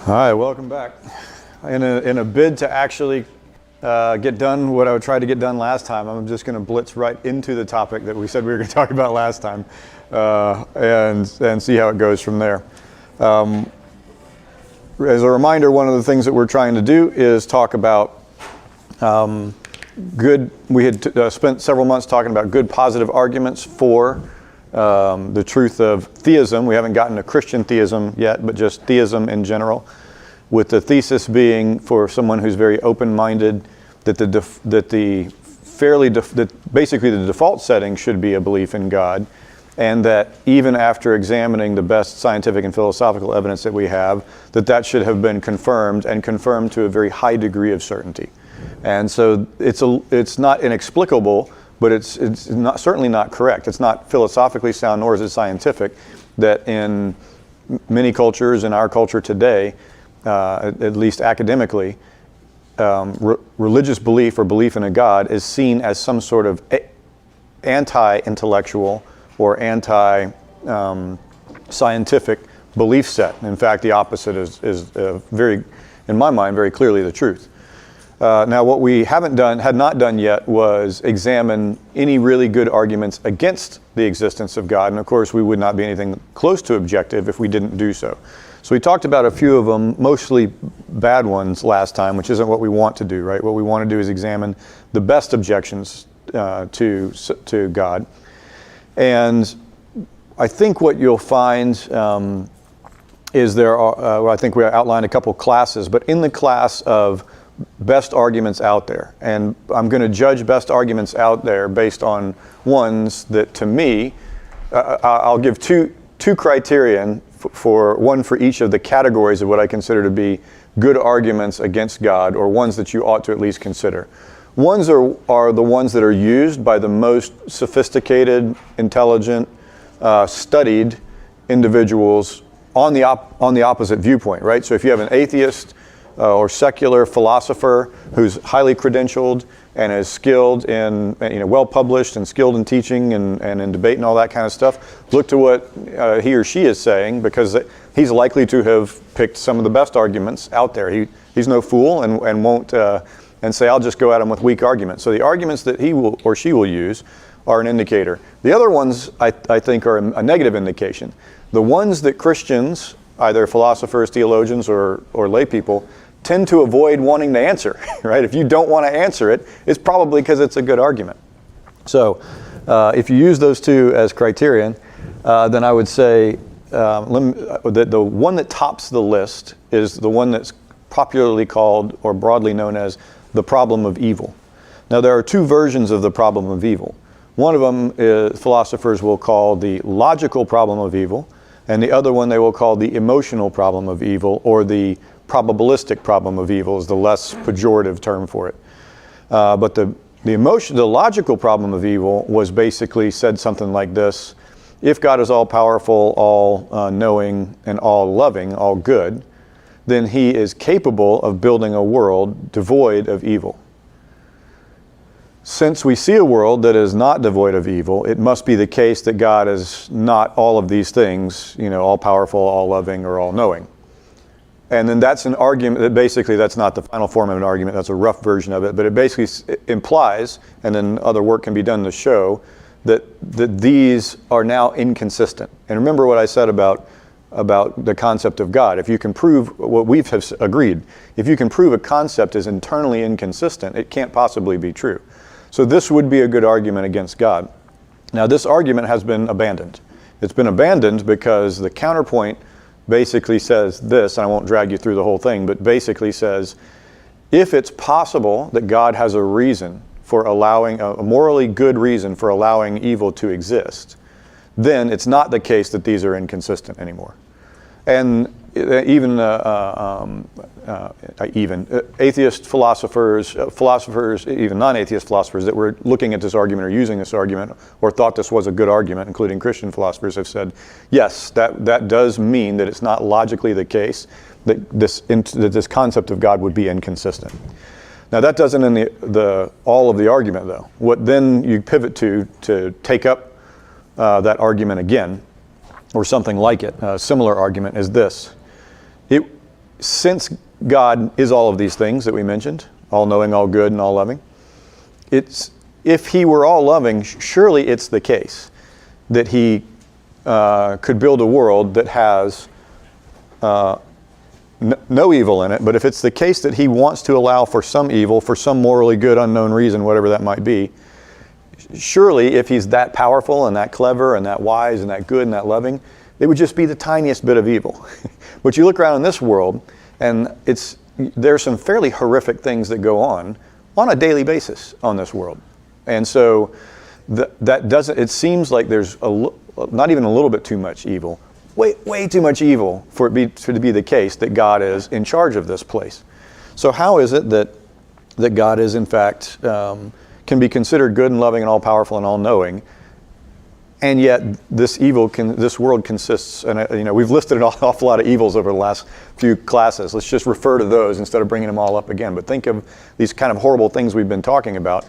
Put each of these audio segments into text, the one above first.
All right, welcome back. In a bid to actually get done what I tried to get done last time, I'm just going to blitz right into the topic that we said we were going to talk about last time, and see how it goes from there. As a reminder, one of the things that we're trying to do is talk about we had spent several months talking about good positive arguments for the truth of theism. We haven't gotten to Christian theism yet, but just theism in general, with the thesis being for someone who's very open-minded that basically the default setting should be a belief in God, and that even after examining the best scientific and philosophical evidence that we have, that should have been confirmed, and confirmed to a very high degree of certainty. And so it's not inexplicable, but it's certainly not correct. It's not philosophically sound, nor is it scientific, that in many cultures, in our culture today, at least academically, religious belief or belief in a God is seen as some sort of anti-intellectual or anti-scientific belief set. In fact, the opposite is very, in my mind, very clearly the truth. Now, what we had not done yet, was examine any really good arguments against the existence of God. And of course, we would not be anything close to objective if we didn't do so. So we talked about a few of them, mostly bad ones last time, which isn't what we want to do, right? What we want to do is examine the best objections to God. And I think what you'll find is there are, I think we outlined a couple classes, but in the class of best arguments out there, and I'm going to judge best arguments out there based on ones that, to me, I'll give two criterion for one for each of the categories of what I consider to be good arguments against God, or ones that you ought to at least consider. Ones are the ones that are used by the most sophisticated, intelligent, studied individuals on the opposite viewpoint, right? So if you have an atheist or secular philosopher who's highly credentialed and is skilled in, well published and skilled in teaching and in debate and all that kind of stuff, look to what he or she is saying, because he's likely to have picked some of the best arguments out there. He's no fool and won't and say, I'll just go at him with weak arguments. So the arguments that he will or she will use are an indicator. The other ones I think are a negative indication. The ones that Christians, either philosophers, theologians, or lay people, tend to avoid wanting to answer, right? If you don't want to answer it, it's probably because it's a good argument. So if you use those two as criterion, then I would say that the one that tops the list is the one that's popularly called, or broadly known as, the problem of evil. Now, there are two versions of the problem of evil. One of them philosophers will call the logical problem of evil, and the other one they will call the emotional problem of evil, or the probabilistic problem of evil is the less pejorative term for it. But the logical problem of evil was basically said something like this: if God is all powerful, all knowing, and all loving, all good, then he is capable of building a world devoid of evil. Since we see a world that is not devoid of evil, it must be the case that God is not all of these things, all powerful, all loving, or all knowing. And then that's an argument that basically, that's not the final form of an argument, that's a rough version of it, but it basically implies, and then other work can be done to show, that these are now inconsistent. And remember what I said about the concept of God. If you can prove what we've agreed, if you can prove a concept is internally inconsistent, it can't possibly be true. So this would be a good argument against God. Now, this argument has been abandoned. It's been abandoned because the counterpoint basically says this, and I won't drag you through the whole thing, but basically says, if it's possible that God has a reason for allowing, a morally good reason for allowing evil to exist, then it's not the case that these are inconsistent anymore. And even atheist philosophers, even non-atheist philosophers that were looking at this argument or using this argument or thought this was a good argument, including Christian philosophers, have said, yes, that does mean that it's not logically the case that this concept of God would be inconsistent. Now, that doesn't end all of the argument, though. What then you pivot to take up that argument again, or something like it, a similar argument, is this. since God is all of these things that we mentioned, all knowing, all good, and all loving, if he were all loving, surely it's the case that he could build a world that has no evil in it. But if it's the case that he wants to allow for some evil, for some morally good unknown reason, whatever that might be, surely if he's that powerful and that clever and that wise and that good and that loving, it would just be the tiniest bit of evil. But you look around in this world, and there's some fairly horrific things that go on a daily basis on this world. And so that doesn't, it seems like there's not even a little bit too much evil, way too much evil for it to be the case that God is in charge of this place. So how is it that God is in fact can be considered good and loving and all powerful and all knowing, and yet this world consists, and we've listed an awful lot of evils over the last few classes. Let's just refer to those instead of bringing them all up again. But think of these kind of horrible things we've been talking about.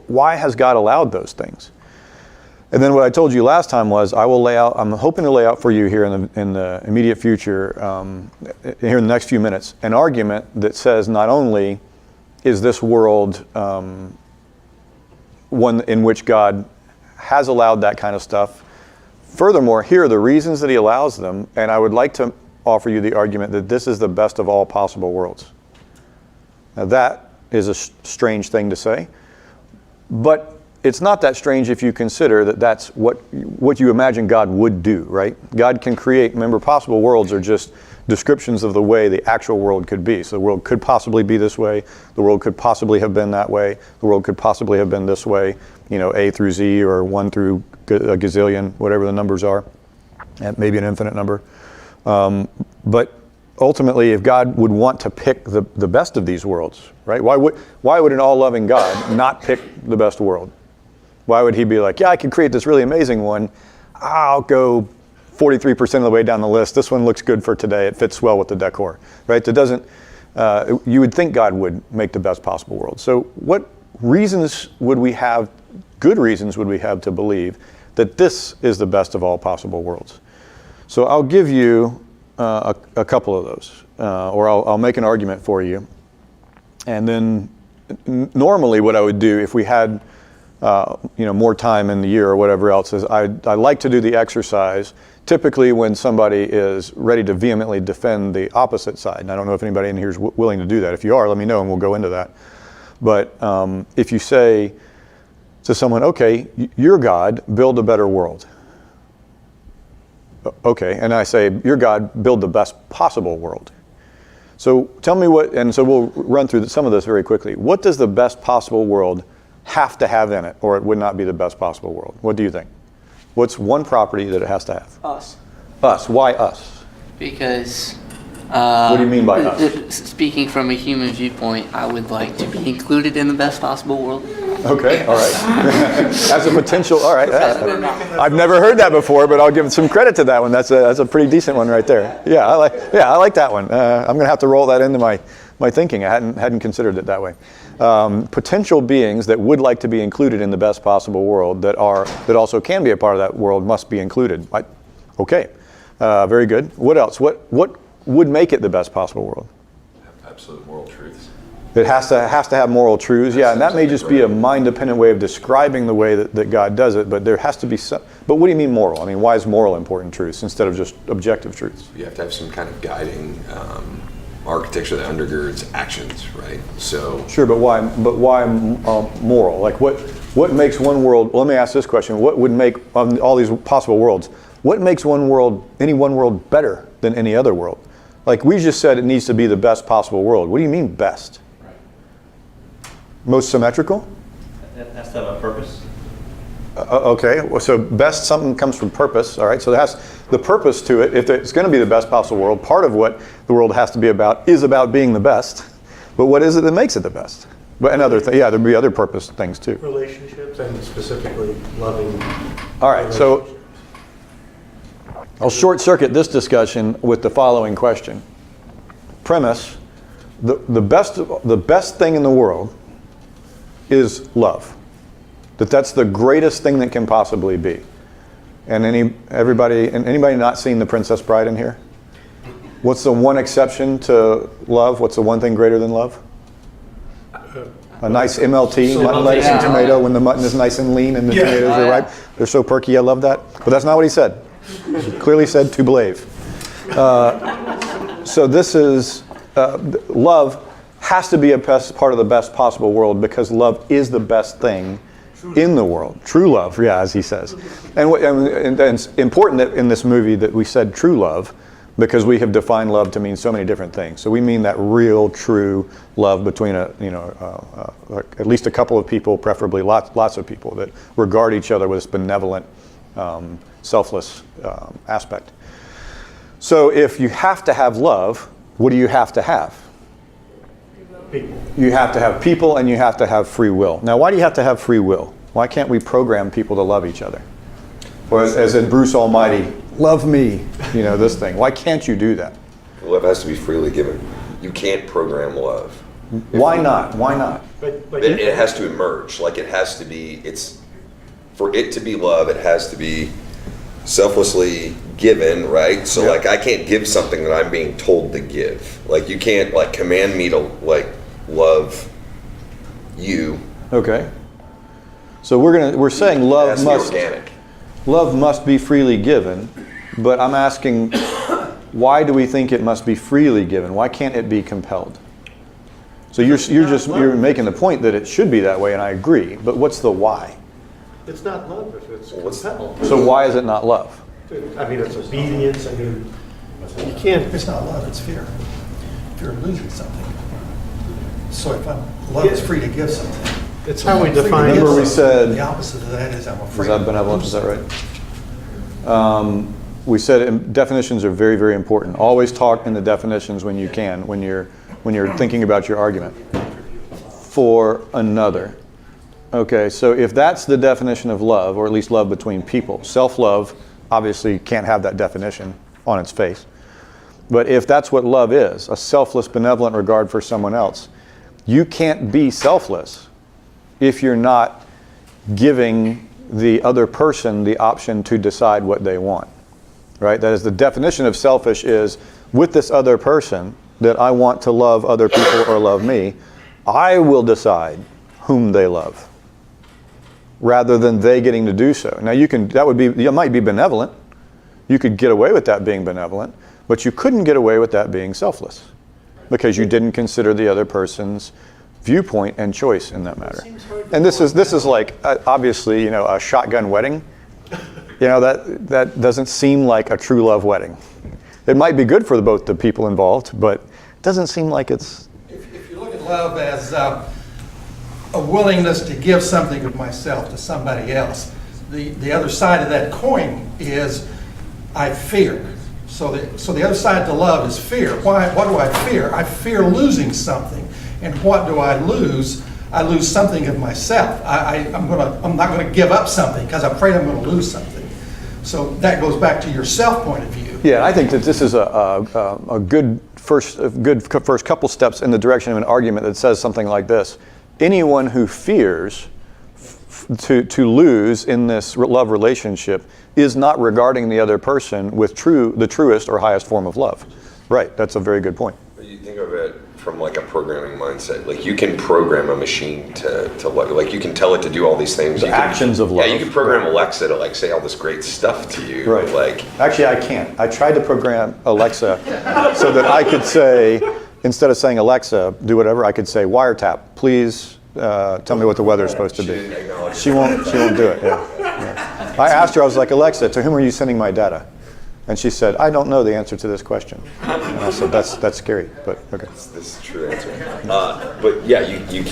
Why has God allowed those things? And then what I told you last time was I'm hoping to lay out for you here in the immediate future, here in the next few minutes, an argument that says not only is this world one in which God has allowed that kind of stuff, furthermore, here are the reasons that he allows them, and I would like to offer you the argument that this is the best of all possible worlds. Now that is a strange thing to say, but it's not that strange if you consider that that's what you imagine God would do, right? God can create, remember, possible worlds are just descriptions of the way the actual world could be. So the world could possibly be this way, the world could possibly have been that way, the world could possibly have been this way, A through Z or 1 through a gazillion, whatever the numbers are, and maybe an infinite number. But ultimately, if God would want to pick the best of these worlds, right? Why would an all-loving God not pick the best world? Why would he be like, yeah, I can create this really amazing one. I'll go 43% of the way down the list. This one looks good for today. It fits well with the decor, right? That doesn't, you would think God would make the best possible world. So what reasons would we have, good reasons would we have to believe that this is the best of all possible worlds? So I'll give you a couple of those, or I'll make an argument for you. And then normally what I would do if we had more time in the year or whatever else is I like to do the exercise typically when somebody is ready to vehemently defend the opposite side. And I don't know if anybody in here is willing to do that. If you are, let me know and we'll go into that. But if you say to someone, okay, you're God, build a better world. Okay, and I say, you're God, build the best possible world. So tell me and so we'll run through some of this very quickly. What does the best possible world have to have in it, or it would not be the best possible world? What do you think? What's one property that it has to have? Us. Us. Why us? Because what do you mean by us? Speaking from a human viewpoint, I would like to be included in the best possible world. Okay, all right. As a potential, all right. I've never heard that before, but I'll give some credit to that one. That's a pretty decent one right there. Yeah, I like that one. I'm going to have to roll that into my thinking. I hadn't considered it that way. Potential beings that would like to be included in the best possible world that also can be a part of that world must be included. Okay, very good. What else? What would make it the best possible world? Absolute moral truths. It has to have moral truths, yeah, and that may just be a mind-dependent way of describing the way that God does it, but there has to be some. But what do you mean moral? I mean, why is moral important truths instead of just objective truths? You have to have some kind of guiding architecture that undergirds actions, right? So sure, but why moral? Like what makes one world? Well, let me ask this question: what would make all these possible worlds? What makes any one world better than any other world? Like we just said, it needs to be the best possible world. What do you mean best? Most symmetrical? That has to have a purpose. Okay, so best, something comes from purpose, all right? So it has the purpose to it. If it's going to be the best possible world, part of what the world has to be about is about being the best. But what is it that makes it the best? But another thing, yeah, there'd be other purpose things too. Relationships, and specifically loving. All right, so I'll short circuit this discussion with the following question. Premise, the best thing in the world is love. That's the greatest thing that can possibly be. And anybody not seen The Princess Bride in here? What's the one exception to love? What's the one thing greater than love? A nice MLT, So mutton, lettuce, and yeah. tomato, when the mutton is nice and lean and the tomatoes Oh, are yeah. ripe. They're so perky, I love that. But that's not what he said. He clearly said to believe. So this is, love has to be a part of the best possible world because love is the best thing in the world. True love, yeah, as he says. And it's important that in this movie that we said true love because we have defined love to mean so many different things. So we mean that real, true love between at least a couple of people, preferably lots of people that regard each other with this benevolent, selfless aspect. So if you have to have love, what do you have to have? People. You have to have people and you have to have free will. Now, why do you have to have free will? Why can't we program people to love each other? Or as in Bruce Almighty, love me, this thing. Why can't you do that? Love has to be freely given. You can't program love. Why not? Why not? But It has to emerge. Like it has to be, for it to be love, it has to be selflessly given, right? So Yep. like I can't give something that I'm being told to give. Like you can't like command me to like love you. Okay. So we're saying It love has to be organic. Love must be freely given, but I'm asking, why do we think it must be freely given? Why can't it be compelled? So you're making the point that it should be that way, and I agree. But what's the why? it's not love if it's What's- compelled. So why is it not love? I mean, it's obedience. I mean, you can't. It's not love, it's fear. Fear of losing something. So if love is free to give something. It's how we I'm free to define give Remember we something. said- The opposite of that is I'm Is afraid. that benevolence? Is that right? We said definitions are very, very important. Always talk in the definitions when you can, when you're thinking about your argument. For another. Okay, so if that's the definition of love, or at least love between people, self-love obviously can't have that definition on its face. But if that's what love is, a selfless, benevolent regard for someone else, you can't be selfless if you're not giving the other person the option to decide what they want, right? That is, the definition of selfish is, with this other person that I want to love other people or love me, I will decide whom they love, rather than they getting to do so. Now that might be benevolent. You could get away with that being benevolent, but you couldn't get away with that being selfless, because you didn't consider the other person's viewpoint and choice in that matter. And this is like obviously a shotgun wedding. That doesn't seem like a true love wedding. It might be good for both the people involved, but it doesn't seem like it's. If you look at love as a willingness to give something of myself to somebody else, the other side of that coin is I fear. So the other side to love is fear. Why? What do I fear? I fear losing something. And what do I lose? I lose something of myself. I'm not going to give up something because I'm afraid I'm going to lose something. So that goes back to your self point of view. Yeah, I think that this is a good first couple steps in the direction of an argument that says something like this: anyone who fears to lose in this love relationship is not regarding the other person with the truest or highest form of love. Right, that's a very good point. You think of it from like a programming mindset. Like you can program a machine to love. Like you can tell it to do all these things. The actions of love. Yeah, you can program Alexa to like say all this great stuff to you. Right. Like Actually, I can't. I tried to program Alexa so that I could say, instead of saying Alexa, do whatever, I could say wiretap, please tell me what the weather is supposed to She be. didn't acknowledge She won't do it. Yeah. I asked her, I was like, Alexa, to whom are you sending my data? And she said, I don't know the answer to this question. And I said, that's scary, but okay. this is a true answer. But yeah, you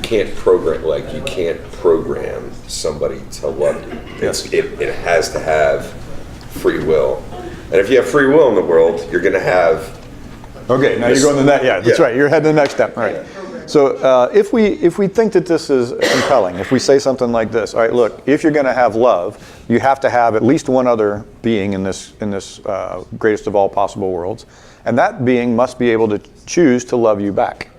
can't program somebody to love you. It has to have free will. And if you have free will in the world, you're going to have. Okay, now you're going to that. Yeah, that's Yeah. right. You're heading to the next step. All right. So if we think that this is compelling, if we say something like this, all right, look, if you're going to have love, you have to have at least one other being in this greatest of all possible worlds, and that being must be able to choose to love you back.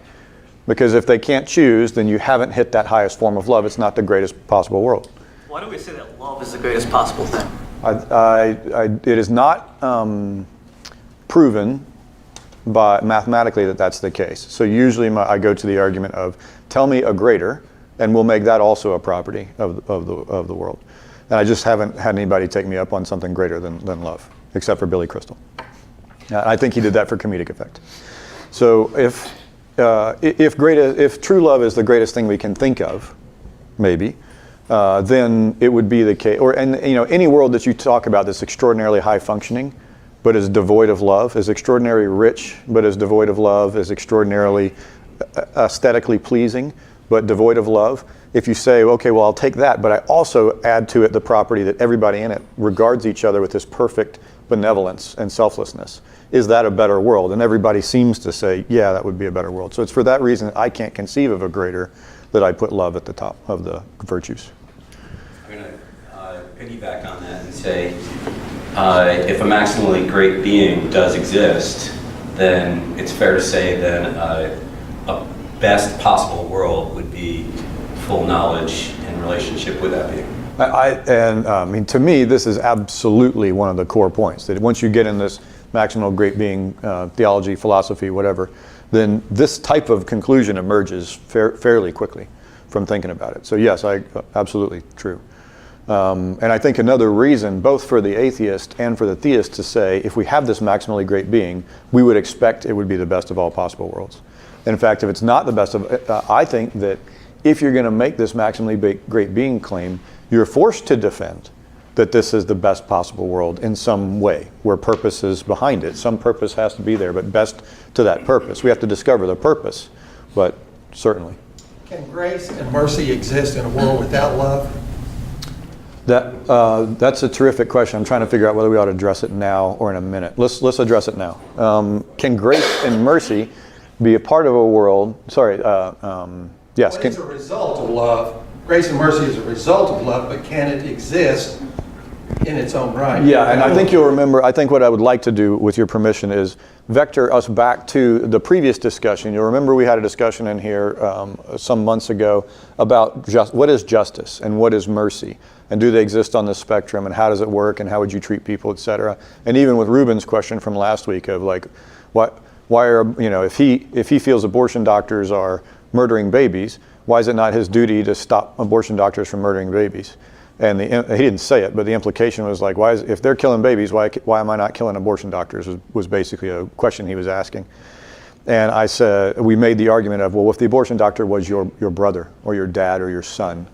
Because if they can't choose, then you haven't hit that highest form of love. It's not the greatest possible world. Why do we say that love is the greatest possible thing? It is not. proven by mathematically that that's the case. So usually I go to the argument of tell me a greater, and we'll make that also a property of the world. And I just haven't had anybody take me up on something greater than love, except for Billy Crystal. I think he did that for comedic effect. So if true love is the greatest thing we can think of, maybe, then it would be the case. Any world that you talk about that's extraordinarily high functioning, but is devoid of love, is extraordinarily rich, but is devoid of love, is extraordinarily aesthetically pleasing, but devoid of love. If you say, okay, well, I'll take that, but I also add to it the property that everybody in it regards each other with this perfect benevolence and selflessness, is that a better world? And everybody seems to say, yeah, that would be a better world. So it's for that reason I can't conceive of a greater that I put love at the top of the virtues. I'm going to piggyback on that and say, if a maximally great being does exist, then it's fair to say then a best possible world would be full knowledge and relationship with that being. To me, this is absolutely one of the core points, that once you get in this maximal great being theology, philosophy, whatever, then this type of conclusion emerges fairly quickly from thinking about it. So yes, absolutely true. And I think another reason, both for the atheist and for the theist, to say, if we have this maximally great being, we would expect it would be the best of all possible worlds. In fact, if it's not the best of, I think that if you're going to make this maximally great being claim, you're forced to defend that this is the best possible world in some way, where purpose is behind it. Some purpose has to be there, but best to that purpose. We have to discover the purpose, but certainly. Can grace and mercy exist in a world without love? That's a terrific question. I'm trying to figure out whether we ought to address it now or in a minute. Let's address it now. Can grace and mercy be a part of a world? Sorry. Yes. Well, it's a result of love. Grace and mercy is a result of love, but can it exist in its own right? Yeah, and I think you'll remember, I think what I would like to do, with your permission, is vector us back to the previous discussion. You'll remember we had a discussion in here some months ago about what is justice and what is mercy, and do they exist on the spectrum, and how does it work, and how would you treat people, etc. And even with Ruben's question from last week of like, why are, if he feels abortion doctors are murdering babies, why is it not his duty to stop abortion doctors from murdering babies? And he didn't say it, but the implication was like, if they're killing babies, why am I not killing abortion doctors? Was basically a question he was asking. And I said, we made the argument of, well, if the abortion doctor was your brother or your dad or your son,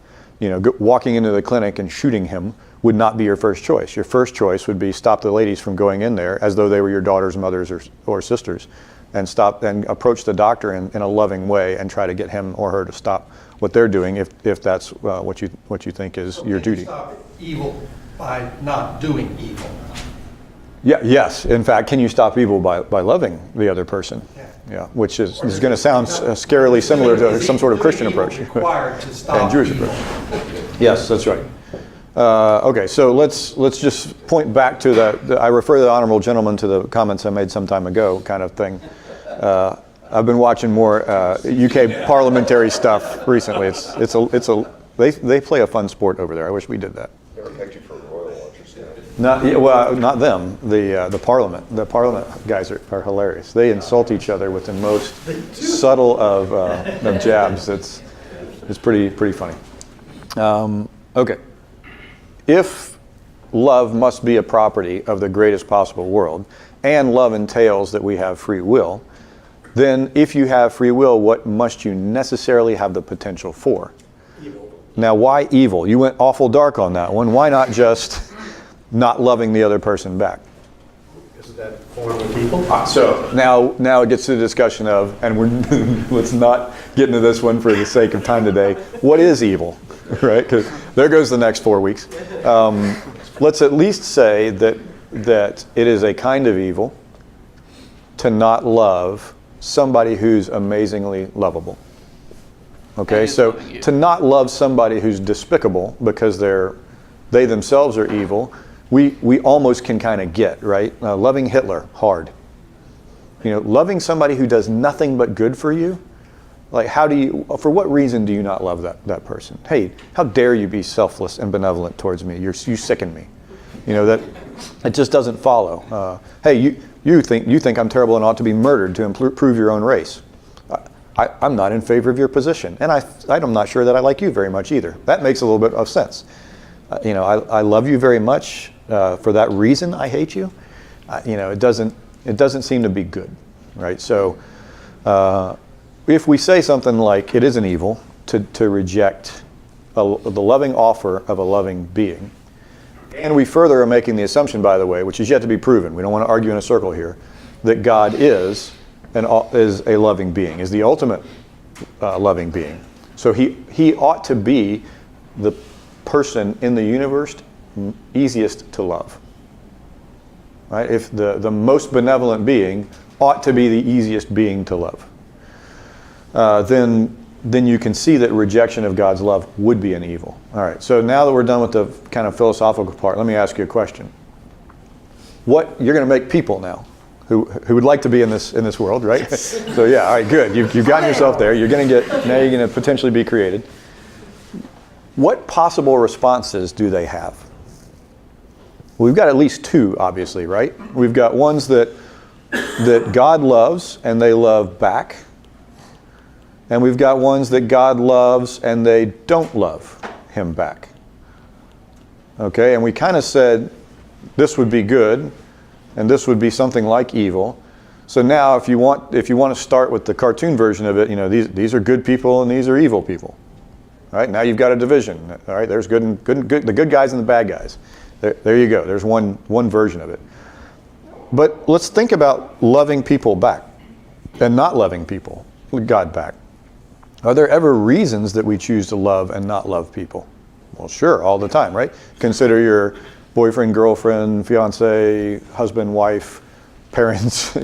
walking into the clinic and shooting him would not be your first choice. Your first choice would be stop the ladies from going in there as though they were your daughters, mothers, or sisters, and approach the doctor in a loving way and try to get him or her to stop what they're doing if that's what you think is your duty. Stop evil by not doing evil. Yeah. Yes. In fact, can you stop evil by loving the other person? Yeah. Which is going to sound scarily similar to some sort of Christian approach. Required to stop and Jewish evil. approach. Yes, that's right. Okay, so let's just point back to that. I refer the honorable gentleman to the comments I made some time ago, kind of thing. I've been watching more UK parliamentary stuff recently. They play a fun sport over there. I wish we did that. Never picked you for royal watchers. Not them. The parliament. The parliament guys are hilarious. They insult each other with the most subtle of jabs. It's pretty funny. Okay. If love must be a property of the greatest possible world, and love entails that we have free will, then if you have free will, what must you necessarily have the potential for? Evil. Now, why evil? You went awful dark on that one. Why not just not loving the other person back? Isn't that form of people? So now it gets to the discussion of, and let's not get into this one for the sake of time today. What is evil, right? Because there goes the next 4 weeks. Let's at least say that it is a kind of evil to not love somebody who's amazingly lovable. Okay, so to not love somebody who's despicable because they themselves are evil, we almost can kind of get, right? Loving Hitler, hard. Loving somebody who does nothing but good for you, like for what reason do you not love that person? Hey, how dare you be selfless and benevolent towards me? You sicken me. It just doesn't follow. Hey, you think I'm terrible and ought to be murdered to improve your own race. I'm not in favor of your position, and I'm not sure that I like you very much either. That makes a little bit of sense. I love you very much. For that reason, I hate you. It doesn't seem to be good, right? So, if we say something like it is an evil to reject the loving offer of a loving being, and we further are making the assumption, by the way, which is yet to be proven, we don't want to argue in a circle here, that God is a loving being, is the ultimate loving being. So he ought to be the person in the universe easiest to love. Right? If the most benevolent being ought to be the easiest being to love, then you can see that rejection of God's love would be an evil. All right, so now that we're done with the kind of philosophical part, let me ask you a question. You're going to make people now who would like to be in this world, right? So yeah, all right, good. You've gotten yourself there. You're going to potentially be created. What possible responses do they have? Well, we've got at least two, obviously, right? We've got ones that God loves and they love back. And we've got ones that God loves and they don't love him back. Okay, and we kind of said this would be good and this would be something like evil. So now if you want to start with the cartoon version of it, these are good people and these are evil people. All right, now you've got a division. All right, there's good, the good guys and the bad guys. There you go. There's one version of it. But let's think about loving people back and not loving people, God back. Are there ever reasons that we choose to love and not love people? Well, sure, all the time, right? Consider your boyfriend, girlfriend, fiance, husband, wife, parents,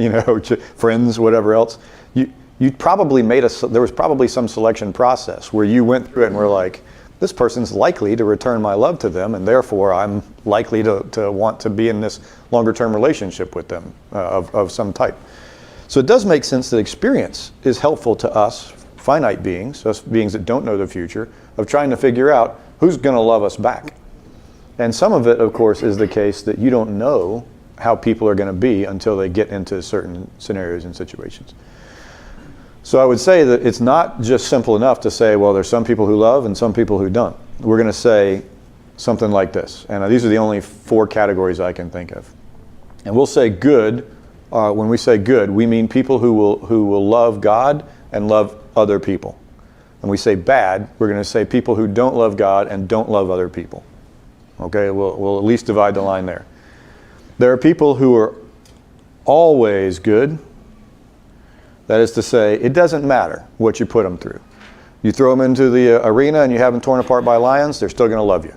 friends, whatever else. You probably there was probably some selection process where you went through it and were like, this person's likely to return my love to them, and therefore I'm likely to want to be in this longer term relationship with them of some type. So it does make sense that experience is helpful to us, finite beings, us beings that don't know the future, of trying to figure out who's going to love us back. And some of it, of course, is the case that you don't know how people are going to be until they get into certain scenarios and situations. So I would say that it's not just simple enough to say, well, there's some people who love and some people who don't. We're going to say something like this. And these are the only 4 categories I can think of. And we'll say good. When we say good, we mean people who will love God and love other people. And we say bad, we're going to say people who don't love God and don't love other people. Okay, we'll at least divide the line there. There are people who are always good. That is to say, it doesn't matter what you put them through. You throw them into the arena and you have them torn apart by lions, they're still going to love you.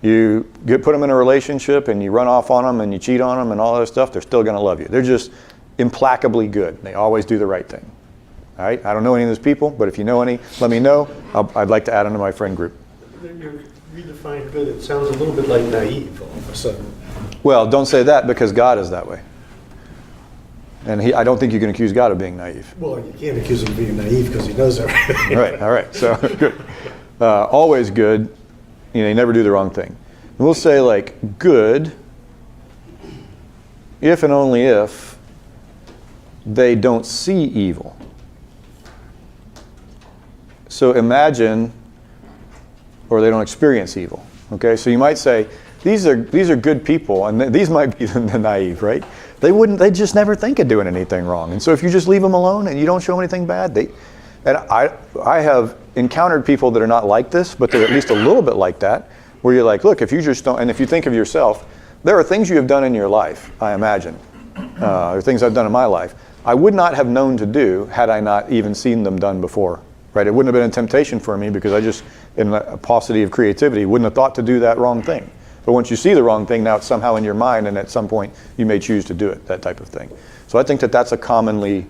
You put them in a relationship and you run off on them and you cheat on them and all that stuff, they're still going to love you. They're just implacably good. They always do the right thing. All right? I don't know any of those people, but if you know any, let me know. I'd like to add them to my friend group. You redefine good, it sounds a little bit like naive all of a sudden. Well, don't say that because God is that way. And I don't think you can accuse God of being naive. Well, you can't accuse him of being naive because he knows everything. Right, all right. So good. Always good. You never do the wrong thing. And we'll say like good if and only if they don't see evil. So imagine, or they don't experience evil. Okay, so you might say, these are good people, and these might be the naive, right? They just never think of doing anything wrong. And so if you just leave them alone and you don't show them anything bad, and I have encountered people that are not like this, but they're at least a little bit like that, where you're like, look, if you just don't, and if you think of yourself, there are things you have done in your life, I imagine, or things I've done in my life, I would not have known to do had I not even seen them done before, right? It wouldn't have been a temptation for me because I just, in a paucity of creativity, wouldn't have thought to do that wrong thing. But once you see the wrong thing, now it's somehow in your mind, and at some point you may choose to do it, that type of thing. So I think that that's a commonly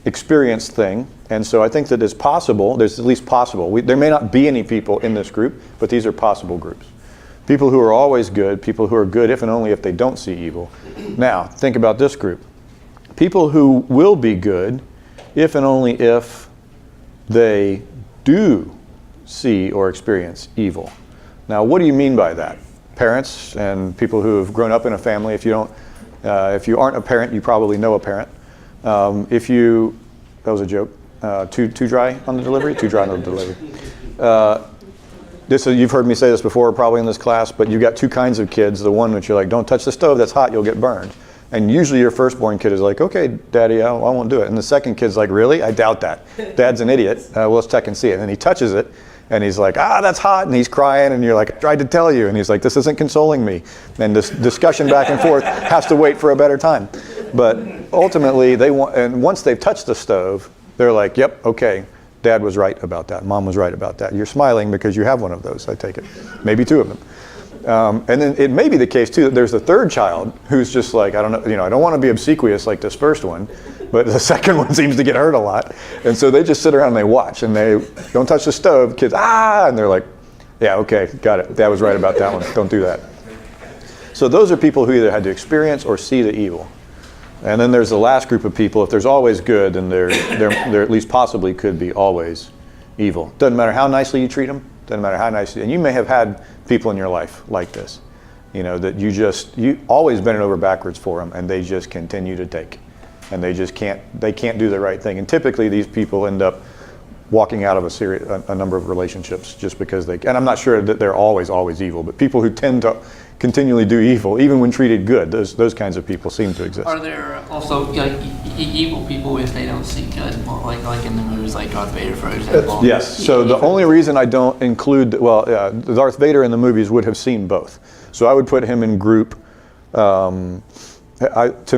experienced thing. And so I think that it's possible, there's at least possible. There may not be any people in this group, but these are possible groups. People who are always good, people who are good if and only if they don't see evil. Now, think about this group. People who will be good if and only if they do see or experience evil. Now, what do you mean by that? parents and people who have grown up in a family. If you aren't a parent, you probably know a parent. That was a joke. Too dry on the delivery? Too dry on the delivery. You've heard me say this before, probably in this class, but you've got two kinds of kids. The one which you're like, don't touch the stove, that's hot, you'll get burned. And usually your firstborn kid is like, okay, Daddy, I won't do it. And the second kid's like, really? I doubt that. Dad's an idiot. Well, let's check and see it. And then he touches it, and he's like, that's hot, and he's crying, and you're like, I tried to tell you. And he's like, this isn't consoling me. And this discussion back and forth has to wait for a better time. But ultimately, and once they've touched the stove, they're like, yep, okay, Dad was right about that. Mom was right about that. You're smiling because you have one of those, I take it. Maybe two of them. And then it may be the case too that there's a third child who's just like, I don't know, I don't want to be obsequious like this first one, but the second one seems to get hurt a lot. And so they just sit around and they watch, and they don't touch the stove. Kids, and they're like, yeah, okay, got it. Dad was right about that one. Don't do that. So those are people who either had to experience or see the evil. And then there's the last group of people. If there's always good, then there at least possibly could be always evil. Doesn't matter how nicely you treat them. Doesn't matter how nicely. And you may have had people in your life like this, that you always bending over backwards for them, and they just continue to take, and they can't do the right thing. And typically these people end up walking out of a number of relationships just because they. And I'm not sure that they're always evil, but people who tend to continually do evil, even when treated good, those kinds of people seem to exist. Are there also evil people if they don't see good, like in the movies, like Darth Vader, for example? Yes. So the only reason I don't include, Darth Vader in the movies would have seen both. So I would put him in group. To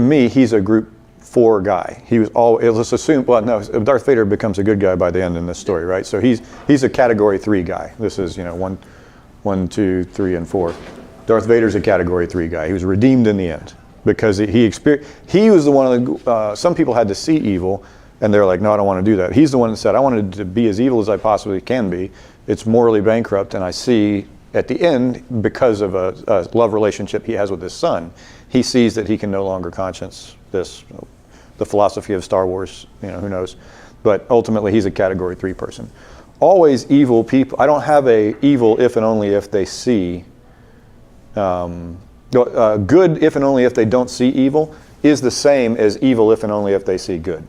me, he's a group 4 guy. He was let's assume. Well, no, Darth Vader becomes a good guy by the end in this story, right? So he's a category 3 guy. This is 1, 2, 3, and 4. Darth Vader's a category 3 guy. He was redeemed in the end because he was the one. Some people had to see evil, and they're like, no, I don't want to do that. He's the one that said, I wanted to be as evil as I possibly can be. It's morally bankrupt, and I see at the end, because of a love relationship he has with his son, he sees that he can no longer conscience this, the philosophy of Star Wars. Who knows? But ultimately, he's a category 3 person. Always evil people. I don't have a evil if and only if they see. Good if and only if they don't see evil is the same as evil if and only if they see good.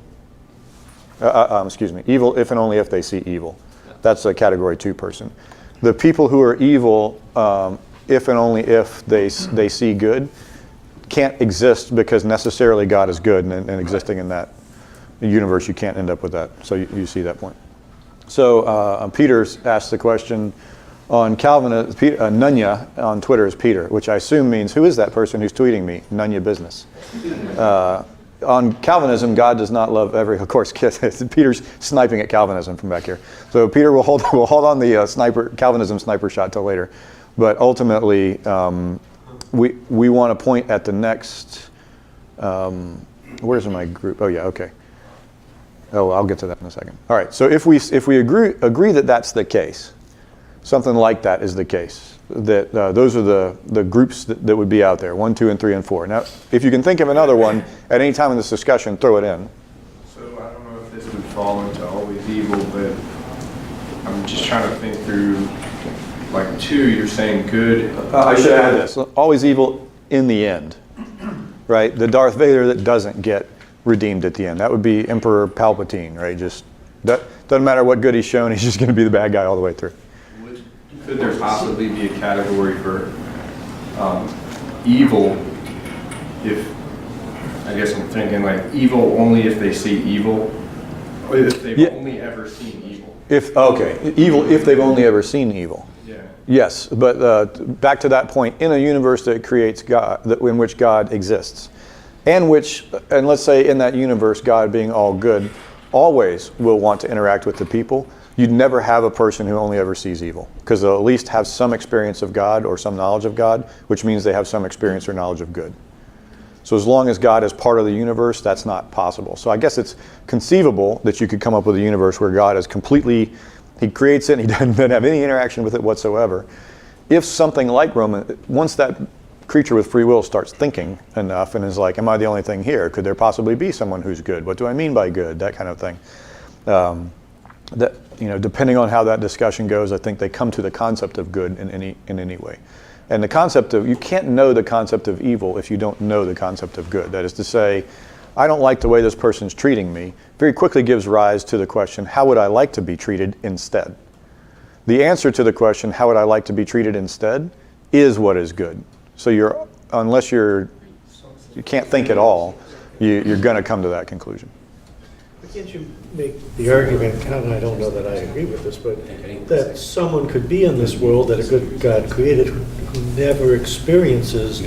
Evil if and only if they see evil. That's a category 2 person. The people who are evil if and only if they see good can't exist because necessarily God is good, and existing in that universe you can't end up with that. So you see that point. So Peter's asked the question. On Calvin, Nunya on Twitter is Peter, which I assume means, who is that person who's tweeting me? Nunya business. On Calvinism, God does not love every. Of course, Peter's sniping at Calvinism from back here. So Peter will hold on the Calvinism sniper shot till later. But ultimately, we want to point at the next. Where's my group? Oh yeah, okay. Oh, I'll get to that in a second. All right. So if we agree that that's the case. Something like that is the case. That those are the groups that would be out there, 1, 2, and 3, and 4. Now, if you can think of another one at any time in this discussion, throw it in. So I don't know if this would fall into always evil, but I'm just trying to think through, like 2, you're saying good. I should add this. Always evil in the end, right? The Darth Vader that doesn't get redeemed at the end. That would be Emperor Palpatine, right? Just doesn't matter what good he's shown, he's just going to be the bad guy all the way through. Could there possibly be a category for evil if, I guess I'm thinking like evil only if they see evil, or if they've only ever seen evil? Evil if they've only ever seen evil. Yeah. Yes, but back to that point, in a universe that creates God, in which God exists, and let's say in that universe, God being all good, always will want to interact with the people. You'd never have a person who only ever sees evil, because they'll at least have some experience of God or some knowledge of God, which means they have some experience or knowledge of good. So as long as God is part of the universe, that's not possible. So I guess it's conceivable that you could come up with a universe where God is completely, he creates it and he doesn't have any interaction with it whatsoever. If something like once that creature with free will starts thinking enough and is like, am I the only thing here? Could there possibly be someone who's good? What do I mean by good? That kind of thing. Depending on how that discussion goes, I think they come to the concept of good in any way. And the concept of, you can't know the concept of evil if you don't know the concept of good. That is to say, I don't like the way this person's treating me, very quickly gives rise to the question, how would I like to be treated instead? The answer to the question, how would I like to be treated instead, is what is good. So unless you can't think at all, you're going to come to that conclusion. But can't you make the argument, and I don't know that I agree with this, but that someone could be in this world that a good God created who never experiences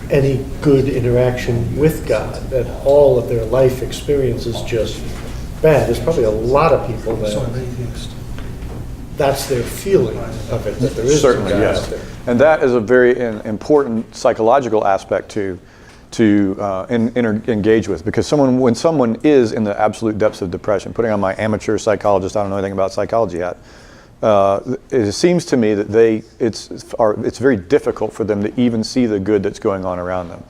any good interaction with God, that all of their life experience is just bad. There's probably a lot of people that that's their feeling of it, that there is Certainly, a God yes. out there. And that is a very important psychological aspect to engage with, because when someone is in the absolute depths of depression, putting on my amateur psychologist, I don't know anything about psychology yet, it seems to me that it's very difficult for them to even see the good that's going on around them.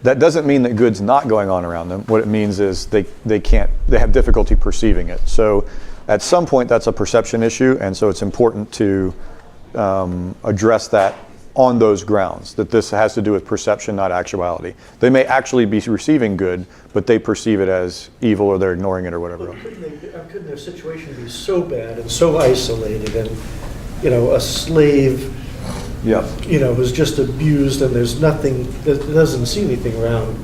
That doesn't mean that good's not going on around them. What it means is they have difficulty perceiving it. So at some point that's a perception issue, and so it's important to address that on those grounds, that this has to do with perception, not actuality. They may actually be receiving good, but they perceive it as evil, or they're ignoring it, or whatever else. Couldn't their situation be so bad and so isolated, and a slave Yep. who's just abused, and there's nothing, doesn't see anything around?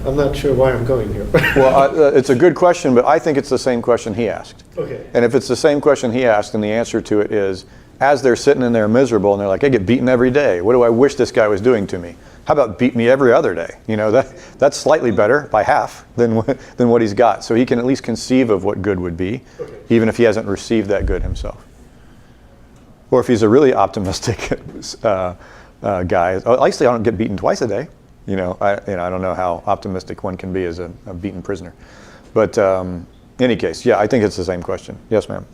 I'm not sure why I'm going here. Well, it's a good question, but I think it's the same question he asked. Okay. And if it's the same question he asked, then the answer to it is, as they're sitting in there miserable and they're like, I get beaten every day. What do I wish this guy was doing to me? How about beat me every other day? That's slightly better by half than what he's got. So he can at least conceive of what good would be, even if he hasn't received that good himself. Or if he's a really optimistic guy, at least I don't get beaten twice a day. I don't know how optimistic one can be as a beaten prisoner. But in any case, yeah, I think it's the same question. Yes, ma'am.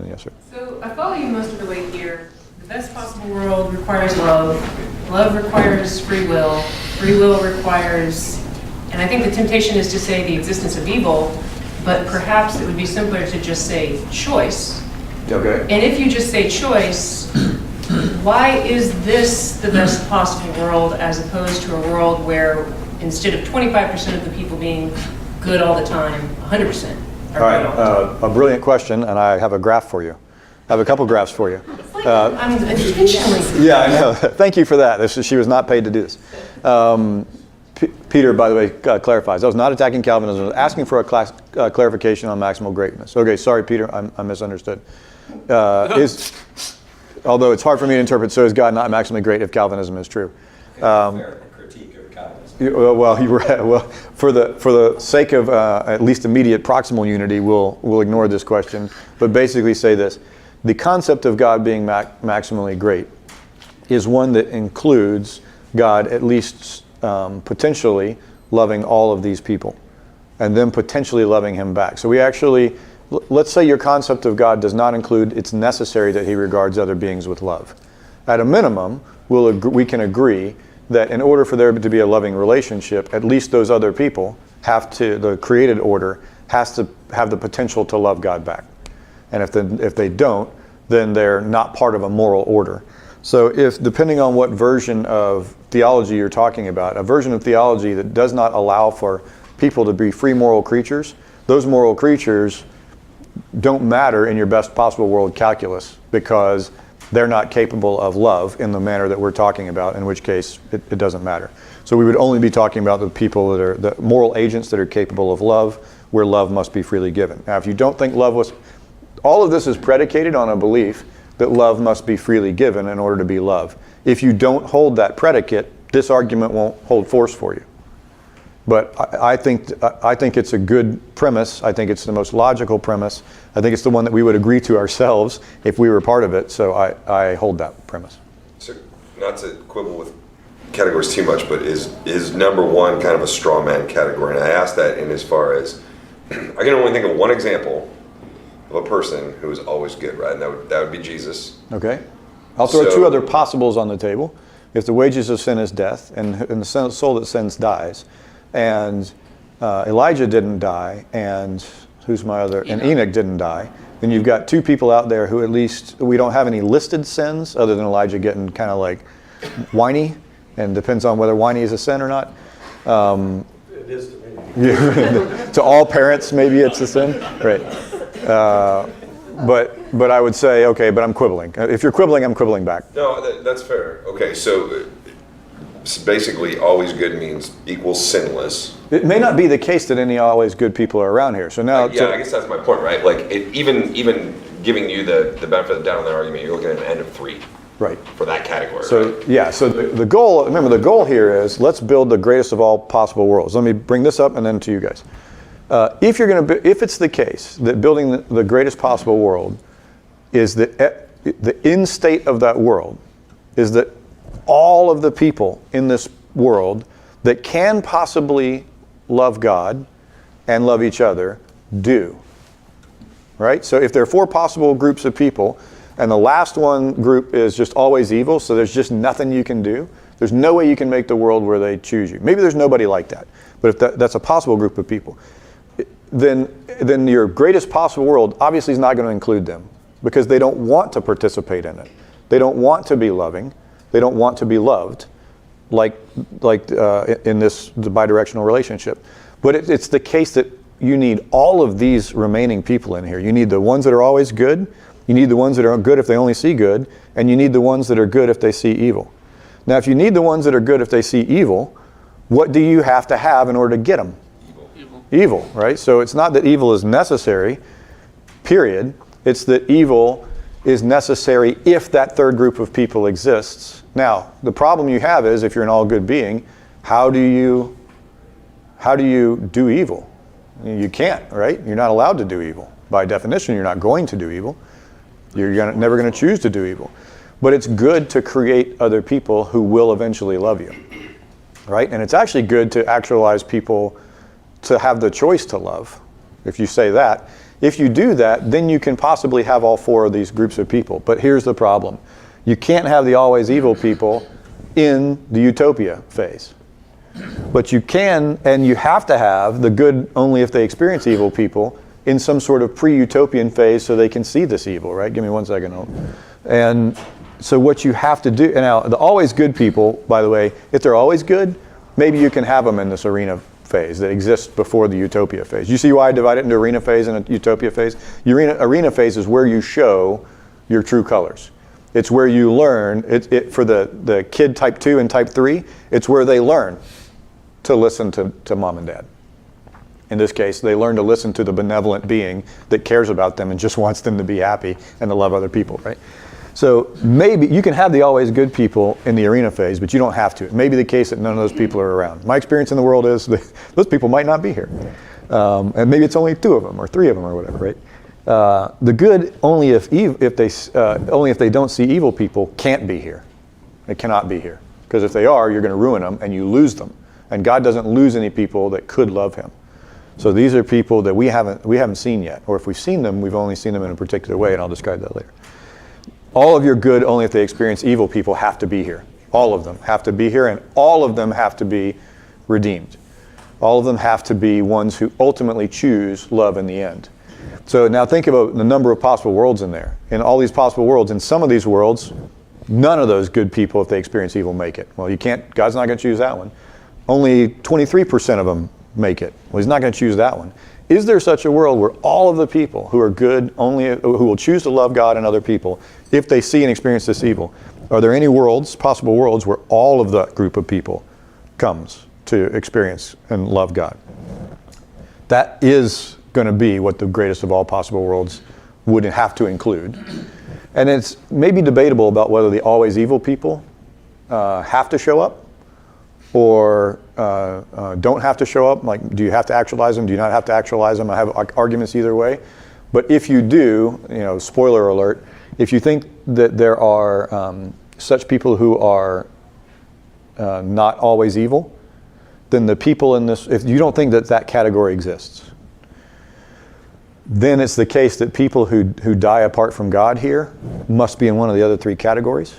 Yes, sir. So I follow you most of the way here. The best possible world requires love. Love requires free will. Free will requires, and I think the temptation is to say the existence of evil, but perhaps it would be simpler to just say choice. Okay. And if you just say choice, why is this the best possible world as opposed to a world where instead of 25% of the people being good all the time, 100% are All right, good all the time? a brilliant question, and I have a graph for you. I have a couple graphs for you. I'm intentionally. Yeah, I know. Thank you for that. She was not paid to do this. Peter, by the way, clarifies. I was not attacking Calvinism. I was asking for a clarification on maximal greatness. Okay, sorry, Peter, I misunderstood. Although it's hard for me to interpret, so is God not maximally great if Calvinism is true? Fair critique of Calvinism. Well, for the sake of at least immediate proximal unity, we'll ignore this question, but basically say this. The concept of God being maximally great is one that includes God at least potentially loving all of these people, and then potentially loving him back. So we actually, let's say your concept of God does not include it's necessary that he regards other beings with love. At a minimum, we can agree that in order for there to be a loving relationship, at least those other people the created order has to have the potential to love God back. And if they don't, then they're not part of a moral order. So depending on what version of theology you're talking about, a version of theology that does not allow for people to be free moral creatures, those moral creatures don't matter in your best possible world calculus because they're not capable of love in the manner that we're talking about, in which case it doesn't matter. So we would only be talking about the people that are the moral agents that are capable of love, where love must be freely given. Now, if you don't think all of this is predicated on a belief that love must be freely given in order to be love. If you don't hold that predicate, this argument won't hold force for you. But I think it's a good premise. I think it's the most logical premise. I think it's the one that we would agree to ourselves if we were part of it. So I hold that premise. So, not to quibble with categories too much, but is number one kind of a straw man category? And I ask that in as far as I can only think of one example of a person who is always good, right? And that would be Jesus. Okay. I'll throw two other possibles on the table. If the wages of sin is death, and the soul that sins dies, and Elijah didn't die, and who's my other, and Enoch didn't die. Then you've got 2 people out there who at least, we don't have any listed sins other than Elijah getting kind of like whiny, and depends on whether whiny is a sin or not. It is to me. Yeah, to all parents, maybe it's a sin, right? But I would say, okay, but I'm quibbling. If you're quibbling, I'm quibbling back. No, that's fair. Okay, so basically, always good means equals sinless. It may not be the case that any always good people are around here. So now, Yeah, I guess that's my point, right? Like, even giving you the benefit of the doubt on that argument, you're looking at an end of 3 right. for that category. So right? yeah, so the goal, remember the goal here is let's build the greatest of all possible worlds. Let me bring this up and then to you guys. If it's the case that building the greatest possible world is the end state of that world is that all of the people in this world that can possibly love God and love each other do. Right? So if there are 4 possible groups of people, and the last one group is just always evil, so there's just nothing you can do, there's no way you can make the world where they choose you. Maybe there's nobody like that, but if that's a possible group of people, then your greatest possible world obviously is not going to include them because they don't want to participate in it. They don't want to be loving. They don't want to be loved like in the bidirectional relationship. But it's the case that you need all of these remaining people in here. You need the ones that are always good. You need the ones that are good if they only see good. And you need the ones that are good if they see evil. Now, if you need the ones that are good if they see evil, what do you have to have in order to get them? Evil, right? So it's not that evil is necessary, period. It's that evil is necessary if that third group of people exists. Now, the problem you have is if you're an all good being, how do you do evil? You can't, right? You're not allowed to do evil. By definition, you're not going to do evil. You're never going to choose to do evil. But it's good to create other people who will eventually love you, right? And it's actually good to actualize people to have the choice to love, if you say that. If you do that, then you can possibly have all 4 of these groups of people. But here's the problem. You can't have the always evil people in the utopia phase. But you can, and you have to have the good only if they experience evil people in some sort of pre-utopian phase so they can see this evil, right? Give me 1 second. And so what you have to do, and now the always good people, by the way, if they're always good, maybe you can have them in this arena phase that exists before the utopia phase. You see why I divide it into arena phase and a utopia phase? Arena phase is where you show your true colors. It's where you learn, for the kid type 2 and type 3, it's where they learn to listen to mom and dad. In this case, they learn to listen to the benevolent being that cares about them and just wants them to be happy and to love other people, right? So maybe you can have the always good people in the arena phase, but you don't have to. It may be the case that none of those people are around. My experience in the world is that those people might not be here. And maybe it's only 2 of them or 3 of them or whatever, right? The good only if they don't see evil people can't be here. They cannot be here. Because if they are, you're going to ruin them and you lose them. And God doesn't lose any people that could love him. So these are people that we haven't seen yet. Or if we've seen them, we've only seen them in a particular way, and I'll describe that later. All of your good only if they experience evil people have to be here. All of them have to be here, and all of them have to be redeemed. All of them have to be ones who ultimately choose love in the end. So now think about the number of possible worlds in there. In all these possible worlds, in some of these worlds, none of those good people, if they experience evil, make it. Well, God's not going to choose that one. Only 23% of them make it. Well, he's not going to choose that one. Is there such a world where all of the people who are good, who will choose to love God and other people, if they see and experience this evil, are there any worlds, possible worlds, where all of that group of people comes to experience and love God? That is going to be what the greatest of all possible worlds would have to include. And it's maybe debatable about whether the always evil people have to show up or don't have to show up. Like, do you have to actualize them? Do you not have to actualize them? I have arguments either way. But if you do, spoiler alert, if you think that there are such people who are not always evil, then the people in this, if you don't think that category exists, then it's the case that people who die apart from God here must be in one of the other 3 categories.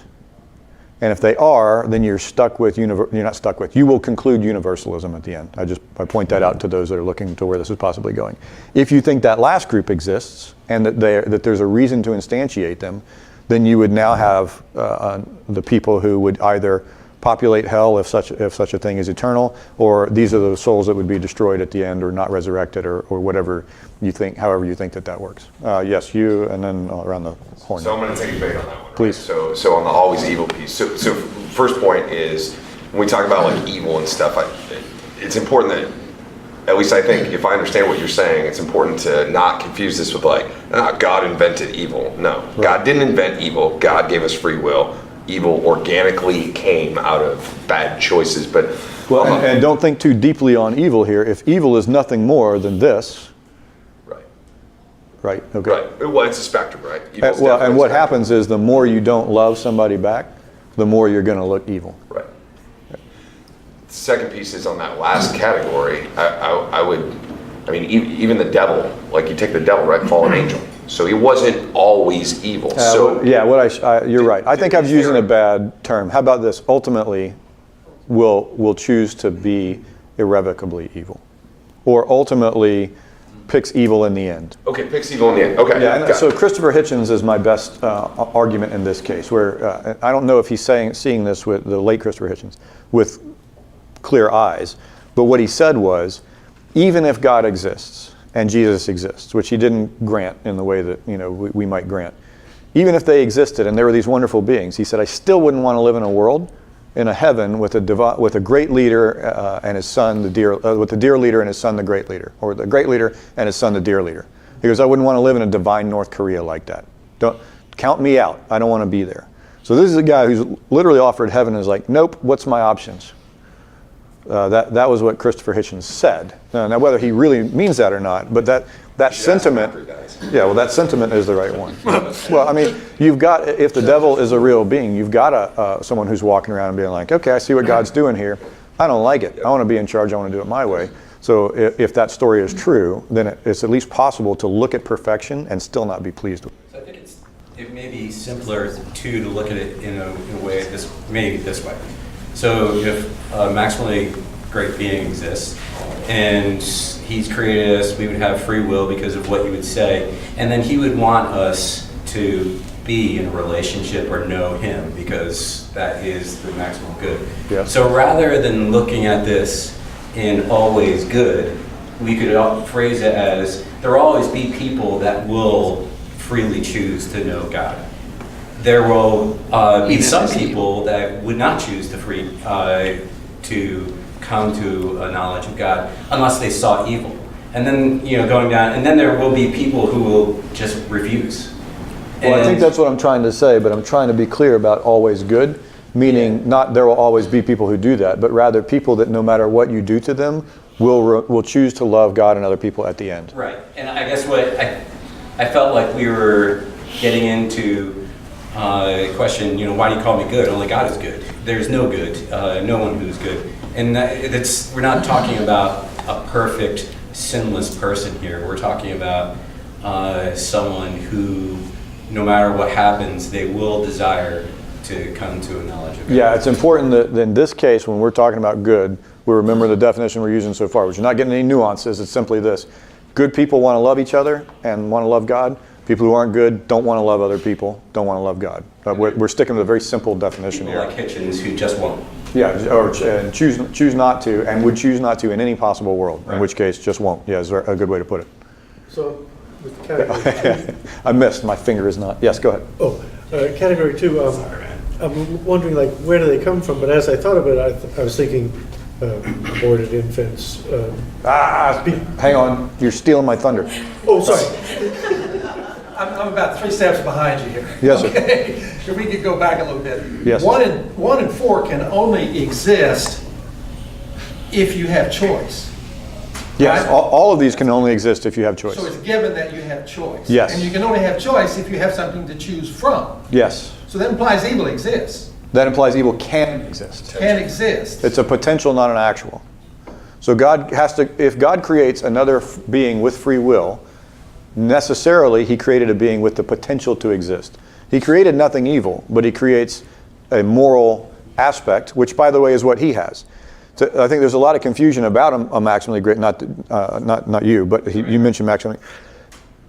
And if they are, then you're stuck with, you're not stuck with, you will conclude universalism at the end. I point that out to those that are looking to where this is possibly going. If you think that last group exists and that there's a reason to instantiate them, then you would now have the people who would either populate hell if such a thing is eternal, or these are the souls that would be destroyed at the end or not resurrected or whatever you think, however you think that works. Yes, you, and then around the horn. So I'm going to take a bait on that one. Please. So on the always evil piece. So first point is when we talk about like evil and stuff, it's important that, at least I think, if I understand what you're saying, it's important to not confuse this with like, God invented evil. No, right. God didn't invent evil. God gave us free will. Evil organically came out of bad choices. But well, and don't think too deeply on evil here. If evil is nothing more than this. Right. Okay. Right. Well, it's a spectrum, right? And what happens is the more you don't love somebody back, the more you're going to look evil. Right. The second piece is on that last category. I mean, even the devil, like you take the devil, right? Fallen angel. So he wasn't always evil. You're right. I think I'm using a bad term. How about this? Ultimately, will choose to be irrevocably evil, or ultimately picks evil in the end. Okay, picks evil in the end. Okay. Yeah. So Christopher Hitchens is my best argument in this case. Where I don't know if he's seeing this with the late Christopher Hitchens with clear eyes, but what he said was, even if God exists and Jesus exists, which he didn't grant in the way that we might grant, even if they existed and there were these wonderful beings, he said, I still wouldn't want to live in a world, in a heaven with a great leader and his son, with the dear leader and his son, the great leader, or the great leader and his son, the dear leader. He goes, I wouldn't want to live in a divine North Korea like that. Don't count me out. I don't want to be there. So this is a guy who's literally offered heaven and is like, nope. What's my options? That was what Christopher Hitchens said. Now, whether he really means that or not, but that sentiment, that sentiment is the right one. Well, I mean, you've got, if the devil is a real being, you've got someone who's walking around and being like, okay, I see what God's doing here. I don't like it. I want to be in charge. I want to do it my way. So if that story is true, then it's at least possible to look at perfection and still not be pleased with it. So I think it may be simpler to look at it in a way this way. So if a maximally great being exists and he's created us, we would have free will because of what you would say, and then he would want us to be in a relationship or know him because that is the maximum good. Yeah. So rather than looking at this in always good, we could phrase it as there will always be people that will freely choose to know God. There will be some people that would not choose to come to a knowledge of God unless they saw evil. And then, going down, and then there will be people who will just refuse. Well, I think that's what I'm trying to say, but I'm trying to be clear about always good, meaning not there will always be people who do that, but rather people that no matter what you do to them will choose to love God and other people at the end. Right. And I guess what I felt like we were getting into question, why do you call me good? Only God is good. There's no good, no one who's good. And we're not talking about a perfect, sinless person here. We're talking about someone who, no matter what happens, they will desire to come to a knowledge of God. Yeah, it's important that in this case, when we're talking about good, we remember the definition we're using so far, which is not getting any nuances. It's simply this. Good people want to love each other and want to love God. People who aren't good don't want to love other people, don't want to love God. We're sticking with a very simple definition people here. Like Hitchens who just won't. Yeah, or choose not to, and would choose not to in any possible world, in which case just won't. Yeah, is a good way to put it. So, with category 2. I missed, my finger is not. Yes, go ahead. Category 2, I'm wondering, where do they come from? But as I thought of it, I was thinking aborted infants. Hang on, you're stealing my thunder. Oh, sorry. I'm about 3 steps behind you here. Yes, sir. Okay. If we could go back a little bit. Yes. 1 and 4 can only exist if you have choice. Yes, Right? all of these can only exist if you have choice. So it's given that you have choice. Yes. And you can only have choice if you have something to choose from. Yes. So that implies evil exists. That implies evil can exist. Can exist. It's a potential, not an actual. So if God creates another being with free will, necessarily he created a being with the potential to exist. He created nothing evil, but he creates a moral aspect, which, by the way, is what he has. So I think there's a lot of confusion about a maximally great, not you, but you mentioned maximally.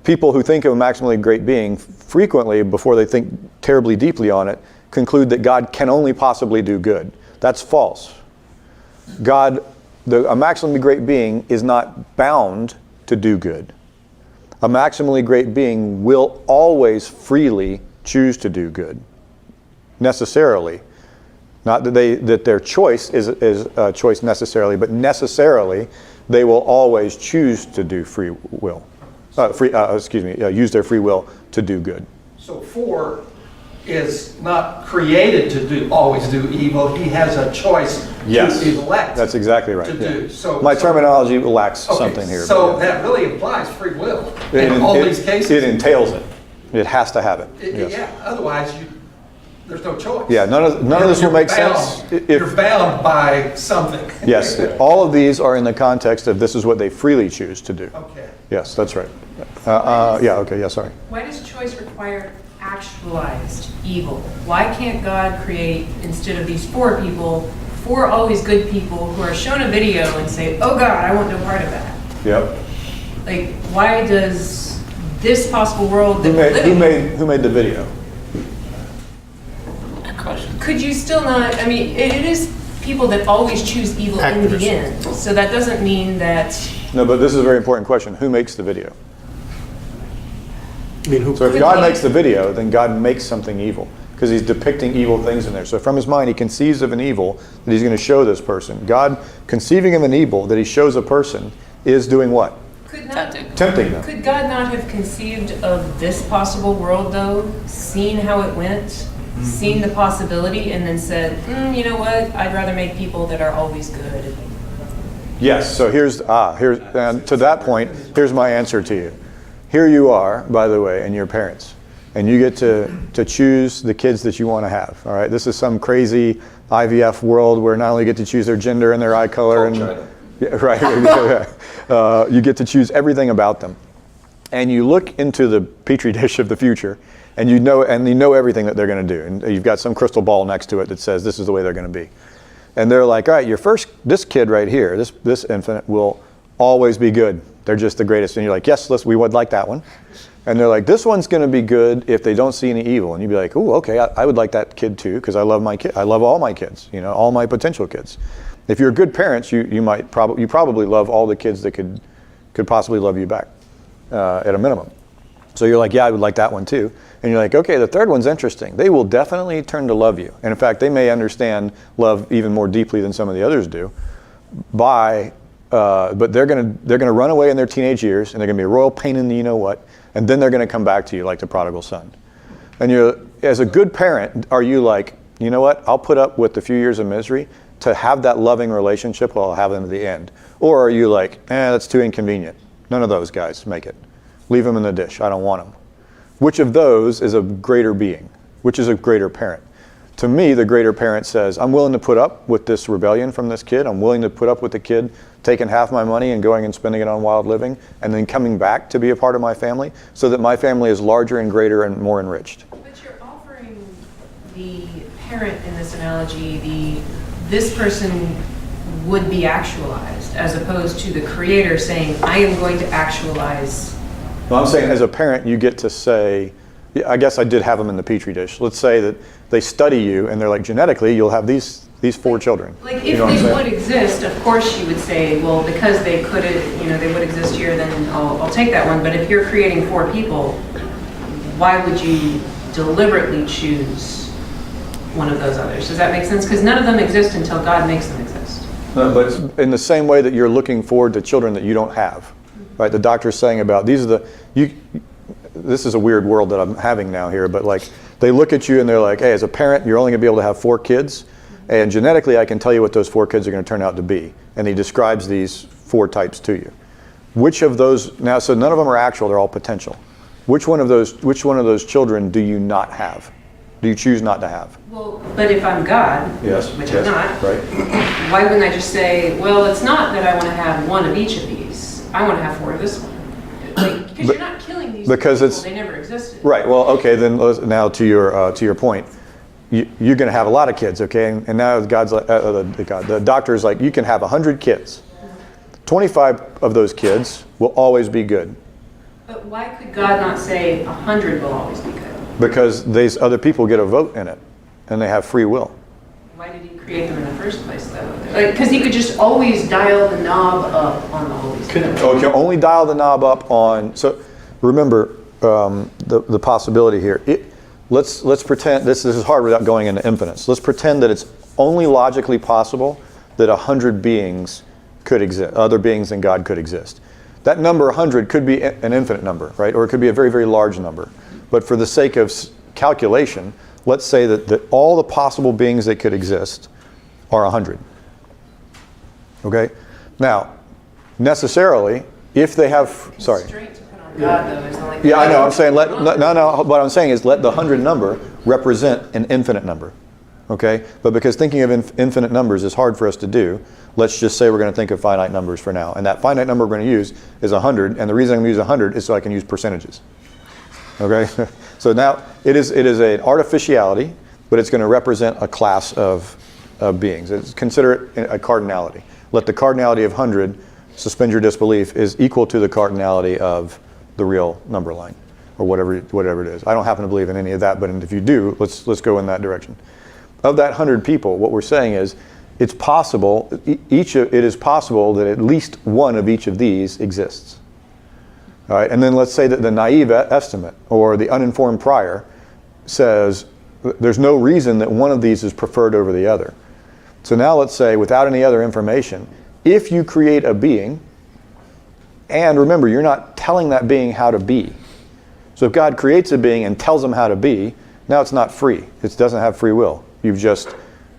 People who think of a maximally great being frequently, before they think terribly deeply on it, conclude that God can only possibly do good. That's false. God, a maximally great being is not bound to do good. A maximally great being will always freely choose to do good, necessarily. Not that their choice is a choice necessarily, but necessarily they will always choose to do free will. Use their free will to do good. So 4 is not created to always do evil. He has a choice Yes, to elect. that's exactly right. To yeah. do. So My terminology lacks okay, something here. So but yeah. that really implies free will in all these cases. It entails it. It has to have it. Yes. Yeah. Otherwise, there's no choice. Yeah. None of this will make sense You're bound by something. Yes. All of these are in the context of this is what they freely choose to do. Okay. Yes, that's right. Yeah. Okay. Yeah. Sorry. Why does choice require actualized evil? Why can't God create, instead of these 4 people, 4 always good people who are shown a video and say, oh God, I want no part of that? Yep. Like, why does this possible world that we're living in, Who made the video? Good question. could you still not, I mean, it is people that always choose evil in Actors. the end. So that doesn't mean that, No, but this is a very important question. Who makes the video? I mean, who, So if God makes the video, then God makes something evil because he's depicting evil things in there. So from his mind, he conceives of an evil that he's going to show this person. God conceiving of an evil that he shows a person is doing what? could not, Tempting. Tempting them. could God not have conceived of this possible world though, seen how it went, seen the possibility, and then said, you know what, I'd rather make people that are always good. Yes. So and to that point, here's my answer to you. Here you are, by the way, and your parents, and you get to choose the kids that you want to have. All right. This is some crazy IVF world where not only get to choose their gender and their eye color and China. yeah, right, you get to choose everything about them, and you look into the petri dish of the future, and you know everything that they're going to do, and you've got some crystal ball next to it that says this is the way they're going to be, and they're like, all right, this kid right here, this infant will always be good. They're just the greatest. And you're like, yes, we would like that one. And they're like, this one's going to be good if they don't see any evil. And you'd be like, oh, okay, I would like that kid too because I love my kid. I love all my kids, all my potential kids. If you're good parents, you probably love all the kids that could possibly love you back at a minimum. So you're like, yeah, I would like that one too. And you're like, okay, the third one's interesting. They will definitely turn to love you. And in fact, they may understand love even more deeply than some of the others do but they're gonna run away in their teenage years, and they're gonna be a royal pain in the you know what, and then they're gonna come back to you like the prodigal son. And as a good parent, are you like, you know what? I'll put up with the few years of misery to have that loving relationship while I'll have them at the end, or are you like, that's too inconvenient? None of those guys make it. Leave them in the dish. I don't want them. Which of those is a greater being? Which is a greater parent? To me, the greater parent says, I'm willing to put up with this rebellion from this kid. I'm willing to put up with the kid taking half my money and going and spending it on wild living and then coming back to be a part of my family so that my family is larger and greater and more enriched. But you're offering the parent in this analogy, this person would be actualized, as opposed to the creator saying, I am going to actualize. Well, I'm saying as a parent, you get to say, yeah, I guess I did have them in the petri dish. Let's say that they study you and they're like, genetically, you'll have these 4 children. Like, if You know what I'm they saying? would exist, of course you would say, well, because they could, they would exist here, then I'll take that one. But if you're creating 4 people, why would you deliberately choose one of those others? Does that make sense? Because none of them exist until God makes them exist. No, but it's in the same way that you're looking forward to children that you don't have, right? The doctor's saying about this is a weird world that I'm having now here, but like they look at you and they're like, hey, as a parent, you're only gonna be able to have 4 kids, and genetically I can tell you what those 4 kids are gonna turn out to be. And he describes these 4 types to you. Which of those, now, so none of them are actual, they're all potential. Which one of those children do you not have? Do you choose not to have? Well, but if I'm God, which I'm not, right? why wouldn't I just say, well, it's not that I want to have one of each of these. I want to have 4 of this one. Like, because you're not killing these because people, it's they never existed. Right. Well, okay. Then now to your point, you're going to have a lot of kids, okay? And now God's like, the doctor's like, you can have 100 kids. 25 of those kids will always be good. But why could God not say 100 will always be good? Because these other people get a vote in it, and they have free will. Why did he create them in the first place, though? Because he could just always dial the knob up on the Holy Spirit. Oh, you can only dial the knob up on. So remember the possibility here. Let's pretend this is hard without going into infinite. Let's pretend that it's only logically possible that 100 beings could exist, other beings than God could exist. That number 100 could be an infinite number, right? Or it could be a very, very large number. But for the sake of calculation, let's say that all the possible beings that could exist are 100. Okay? Now, necessarily, if they have, sorry. Constraint to put on God, though, is not like Yeah, I know. I'm saying no. What I'm saying is let the 100 number represent an infinite number. Okay? But because thinking of infinite numbers is hard for us to do, let's just say we're going to think of finite numbers for now. And that finite number we're going to use is 100. And the reason I'm going to use 100 is so I can use percentages. Okay? So now it is an artificiality, but it's going to represent a class of beings. Consider it a cardinality. Let the cardinality of 100, suspend your disbelief, is equal to the cardinality of the real number line, or whatever it is. I don't happen to believe in any of that, but if you do, let's go in that direction. Of that 100 people, what we're saying is it's possible. It is possible that at least one of each of these exists. All right, and then let's say that the naive estimate or the uninformed prior says there's no reason that one of these is preferred over the other. So now let's say, without any other information, if you create a being, and remember, you're not telling that being how to be. So if God creates a being and tells them how to be, now it's not free. It doesn't have free will. You've just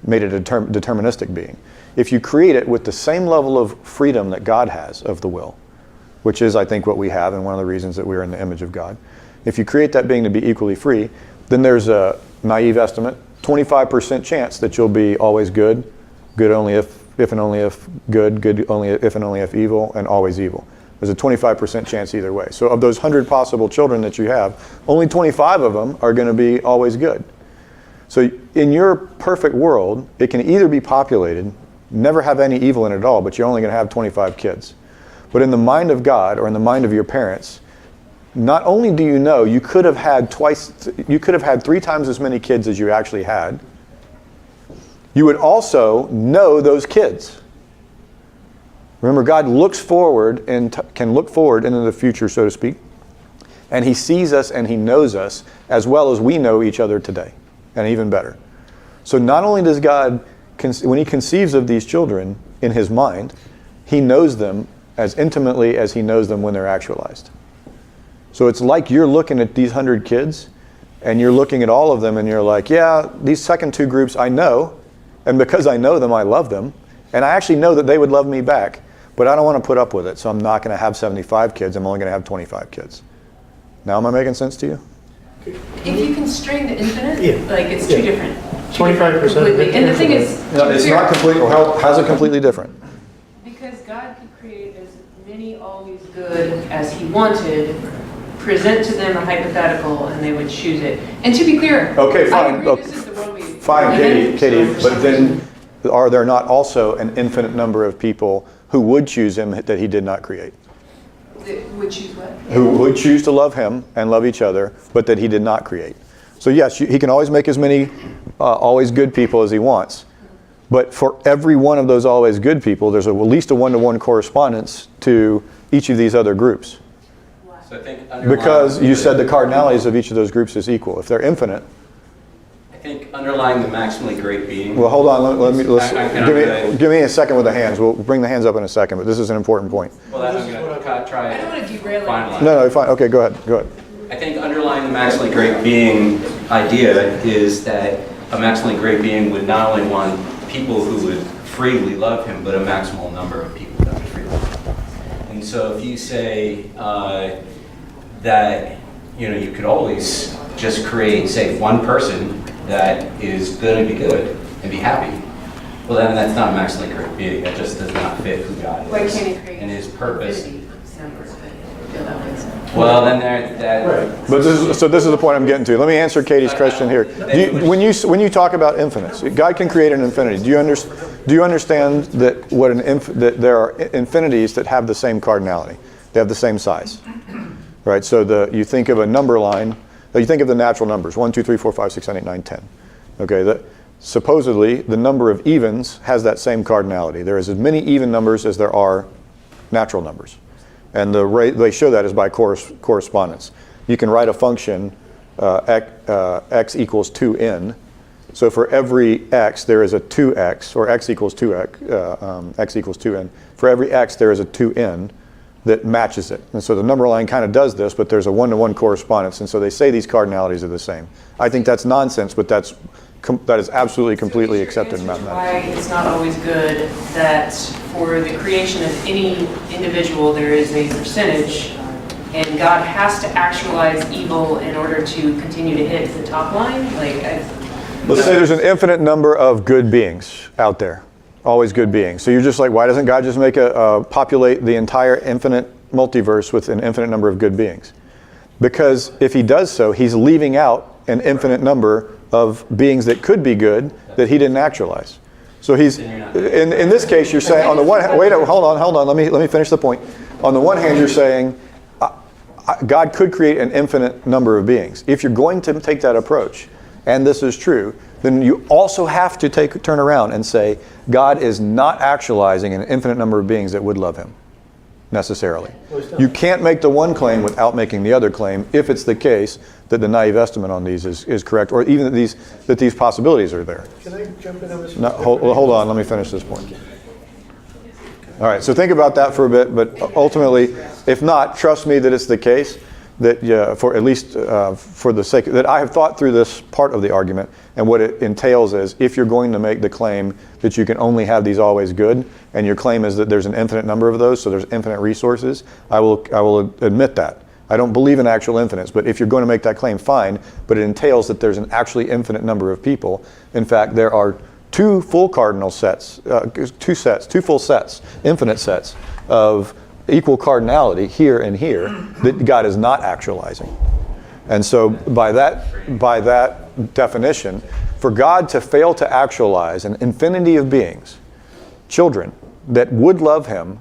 made it a deterministic being. If you create it with the same level of freedom that God has of the will, which is, I think, what we have and one of the reasons that we're in the image of God. If you create that being to be equally free, then there's a naive estimate, 25% chance that you'll be always good, good only if and only if good, good only if and only if evil, and always evil. There's a 25% chance either way. So of those 100 possible children that you have, only 25 of them are going to be always good. So in your perfect world, it can either be populated, never have any evil in it at all, but you're only going to have 25 kids. But in the mind of God, or in the mind of your parents, not only do you know you could have had 3 times as many kids as you actually had, you would also know those kids. Remember, God looks forward and can look forward into the future, so to speak, and He sees us and He knows us as well as we know each other today, and even better. So not only does God, when He conceives of these children in His mind, He knows them as intimately as He knows them when they're actualized. So it's like you're looking at these 100 kids, and you're looking at all of them, and you're like, yeah, these second 2 groups I know, and because I know them, I love them, and I actually know that they would love me back, but I don't want to put up with it, so I'm not going to have 75 kids, I'm only going to have 25 kids. Now am I making sense to you? If you constrain the infinite, Yeah. like it's Yeah. two different. 25% Completely. And the thing is, No, it's not completely. How's it completely different? because God could create as many always good as He wanted, present to them a hypothetical, and they would choose it. And to be clear, Okay, fine. I agree Okay. this is the world we Fine, live in, Katie, so for but some then reason- are there not also an infinite number of people who would choose Him that He did not create? that would choose what? Who would choose to love Him and love each other, but that He did not create. So yes, He can always make as many always good people as He wants. But for every one of those always good people, there's at least a one-to-one correspondence to each of these other groups. So I think Because you said the cardinalities of each of those groups is equal. If they're infinite, I think underlying the maximally great being. well, hold on. Let's I- give me a second with the hands. We'll bring the hands up in a second, but this is an important point. Well, I'm going to try I don't want to derail it. finalize. No, fine. Okay, go ahead. Go ahead. I think underlying the maximally great being idea is that a maximally great being would not only want people who would freely love him, but a maximal number of people that would freely love him. And so if you say that you could always just create, say, one person that is going to be good and be happy, well then that's not a maximally great being. That just does not fit who God is Why can't He create and His purpose. infinity numbers? But I feel that way, so. Well, then that. But this is the point I'm getting to. Let me answer Katie's question here. When you talk about infinites, God can create an infinity. Do you understand that that there are infinities that have the same cardinality? They have the same size, right? So you think of a number line. You think of the natural numbers: 1, 2, 3, 4, 5, 6, 7, 8, 9, 10. Okay. Supposedly, the number of evens has that same cardinality. There is as many even numbers as there are natural numbers. And the rate they show that is by correspondence. You can write a function x equals 2n. So for every x, there is a 2x, or x equals 2x, x equals 2n. For every x, there is a 2n that matches it. And so the number line kind of does this, but there's a one-to-one correspondence. And so they say these cardinalities are the same. I think that's nonsense, but that is absolutely completely accepted in mathematics. Why it's not always good that for the creation of any individual there is a percentage, and God has to actualize evil in order to continue to hit the top line. Let's say there's an infinite number of good beings out there, always good beings. So you're just like, why doesn't God just make populate the entire infinite multiverse with an infinite number of good beings? Because if he does so, he's leaving out an infinite number of beings that could be good that he didn't actualize. So he's in this case you're saying on the one hand, hold on, let me finish the point. On the one hand you're saying God could create an infinite number of beings. If you're going to take that approach, and this is true, then you also have to turn around and say God is not actualizing an infinite number of beings that would love him necessarily. You can't make the one claim without making the other claim if it's the case that the naive estimate on these is correct, or even that these possibilities are there. Can I jump in on this? No, hold on, let me finish this point. All right, so think about that for a bit, but ultimately, if not, trust me that it's the case that, for at least for the sake that I have thought through this part of the argument, and what it entails is if you're going to make the claim that you can only have these always good, and your claim is that there's an infinite number of those, so there's infinite resources, I will admit that. I don't believe in actual infinites, but if you're going to make that claim, fine, but it entails that there's an actually infinite number of people. In fact, there are two full cardinal sets, two full sets, infinite sets of equal cardinality here and here that God is not actualizing. And so by that definition, for God to fail to actualize an infinity of beings, children, that would love him,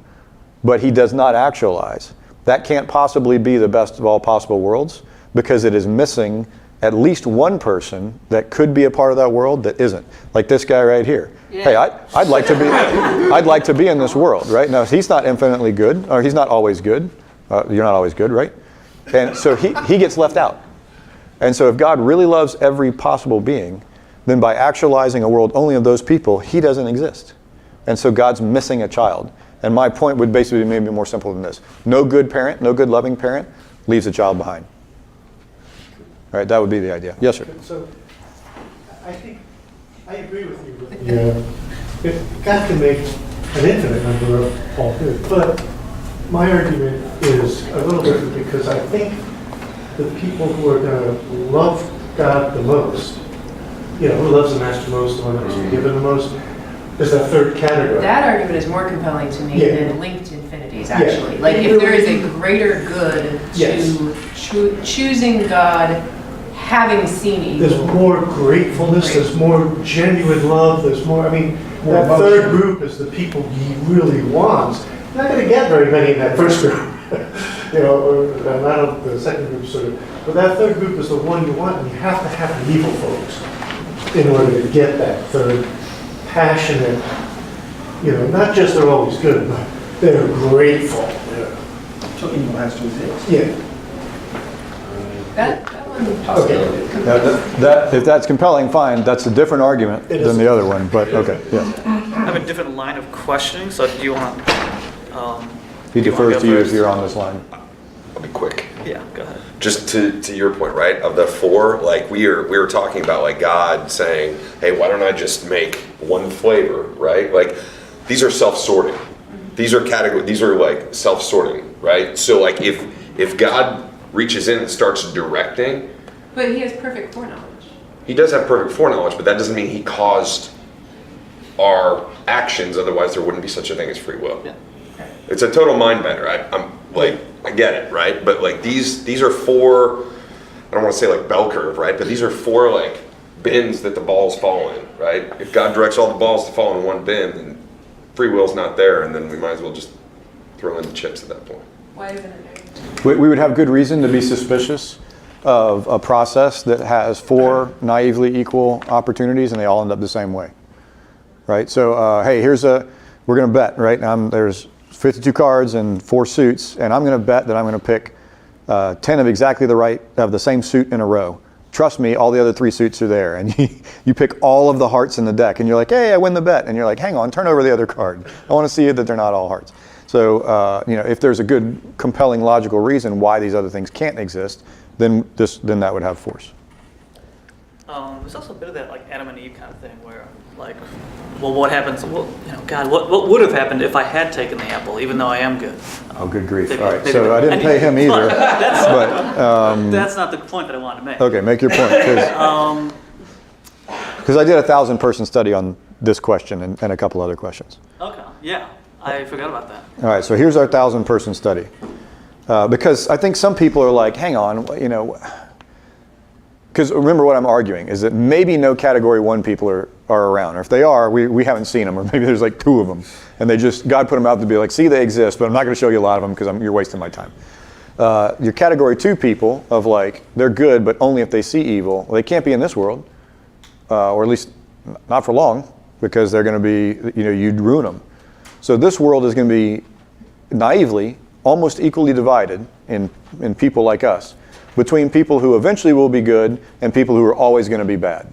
but he does not actualize, that can't possibly be the best of all possible worlds, because it is missing at least one person that could be a part of that world that isn't. Like this guy right here. Yeah. Hey, I'd like to be in this world, right? Now, he's not infinitely good, or he's not always good. You're not always good, right? And so he gets left out. And so if God really loves every possible being, then by actualizing a world only of those people, he doesn't exist. And so God's missing a child. And my point would basically be maybe more simple than this. No good parent, no good loving parent leaves a child behind. All right, that would be the idea. Yes, sir. So I think I agree with you. Yeah, God can make an infinite number of all good, but my argument is a little different, because I think the people who are going to love God the most, who loves the master most, the one that was forgiven the most, is that third category. That argument is more compelling to me Yeah. than linked infinities, actually. Yeah. Like, if there is a greater good to Yes. choosing God, having seen evil. There's more gratefulness, there's more genuine love, there's more, More that emotion. third group is the people he really wants. You're not going to get very many in that first group. The second group sort of, but that third group is the one you want, and you have to have the evil folks in order to get that third passionate, not just they're always good, but they're grateful. So evil has to exist. Yeah. That one Okay. possibility. Now, if that's compelling, fine. That's a different argument It than is. the other one. But okay, yeah. I have a different line of questioning, so do you want? He do you wanna defers go to you if first? you're on this line. I'll be quick. Yeah, go ahead. Just to your point, right? Of the four, like we were talking about, like God saying, "Hey, why don't I just make one flavor?" Right? Like these are self-sorting. These are category. These are like self-sorting, right? So like if God reaches in and starts directing, But he has perfect foreknowledge. he does have perfect foreknowledge, but that doesn't mean he caused our actions. Otherwise, there wouldn't be such a thing as free will. Yeah. It's a total mind bender. Like, I get it, right? But like these are four, I don't want to say like bell curve, right? But these are four like bins that the balls fall in, right? If God directs all the balls to fall in one bin, then free will's not there, and then we might as well just throw in the chips at that point. Why isn't it there? We would have good reason to be suspicious of a process that has four naively equal opportunities and they all end up the same way, right? So, hey, we're going to bet, right? There's 52 cards and 4 suits, and I'm going to bet that I'm going to pick 10 of the same suit in a row. Trust me, all the other 3 suits are there, and you pick all of the hearts in the deck, and you're like, hey, I win the bet, and you're like, hang on, turn over the other card. I want to see that they're not all hearts. So, if there's a good, compelling, logical reason why these other things can't exist, then that would have force. There's also a bit of that like Adam and Eve kind of thing where like, well, what happens? Well, God, what would have happened if I had taken the apple, even though I am good? Oh, good grief! Maybe- All right, maybe so that- I didn't pay him either. That's not the point that I wanted to make. Okay, make your point. Because I did a 1,000-person study on this question and a couple other questions. Okay, yeah, I forgot about that. All right, so here's our 1,000-person study. Because I think some people are like, hang on, because remember what I'm arguing is that maybe no category 1 people are around. Or if they are, we haven't seen them. Or maybe there's like 2 of them. And God put them out to be like, see, they exist, but I'm not going to show you a lot of them because you're wasting my time. Your category 2 people of like, they're good, but only if they see evil. Well, they can't be in this world, or at least not for long, because they're going to be, you'd ruin them. So this world is going to be naively almost equally divided in people like us between people who eventually will be good and people who are always going to be bad.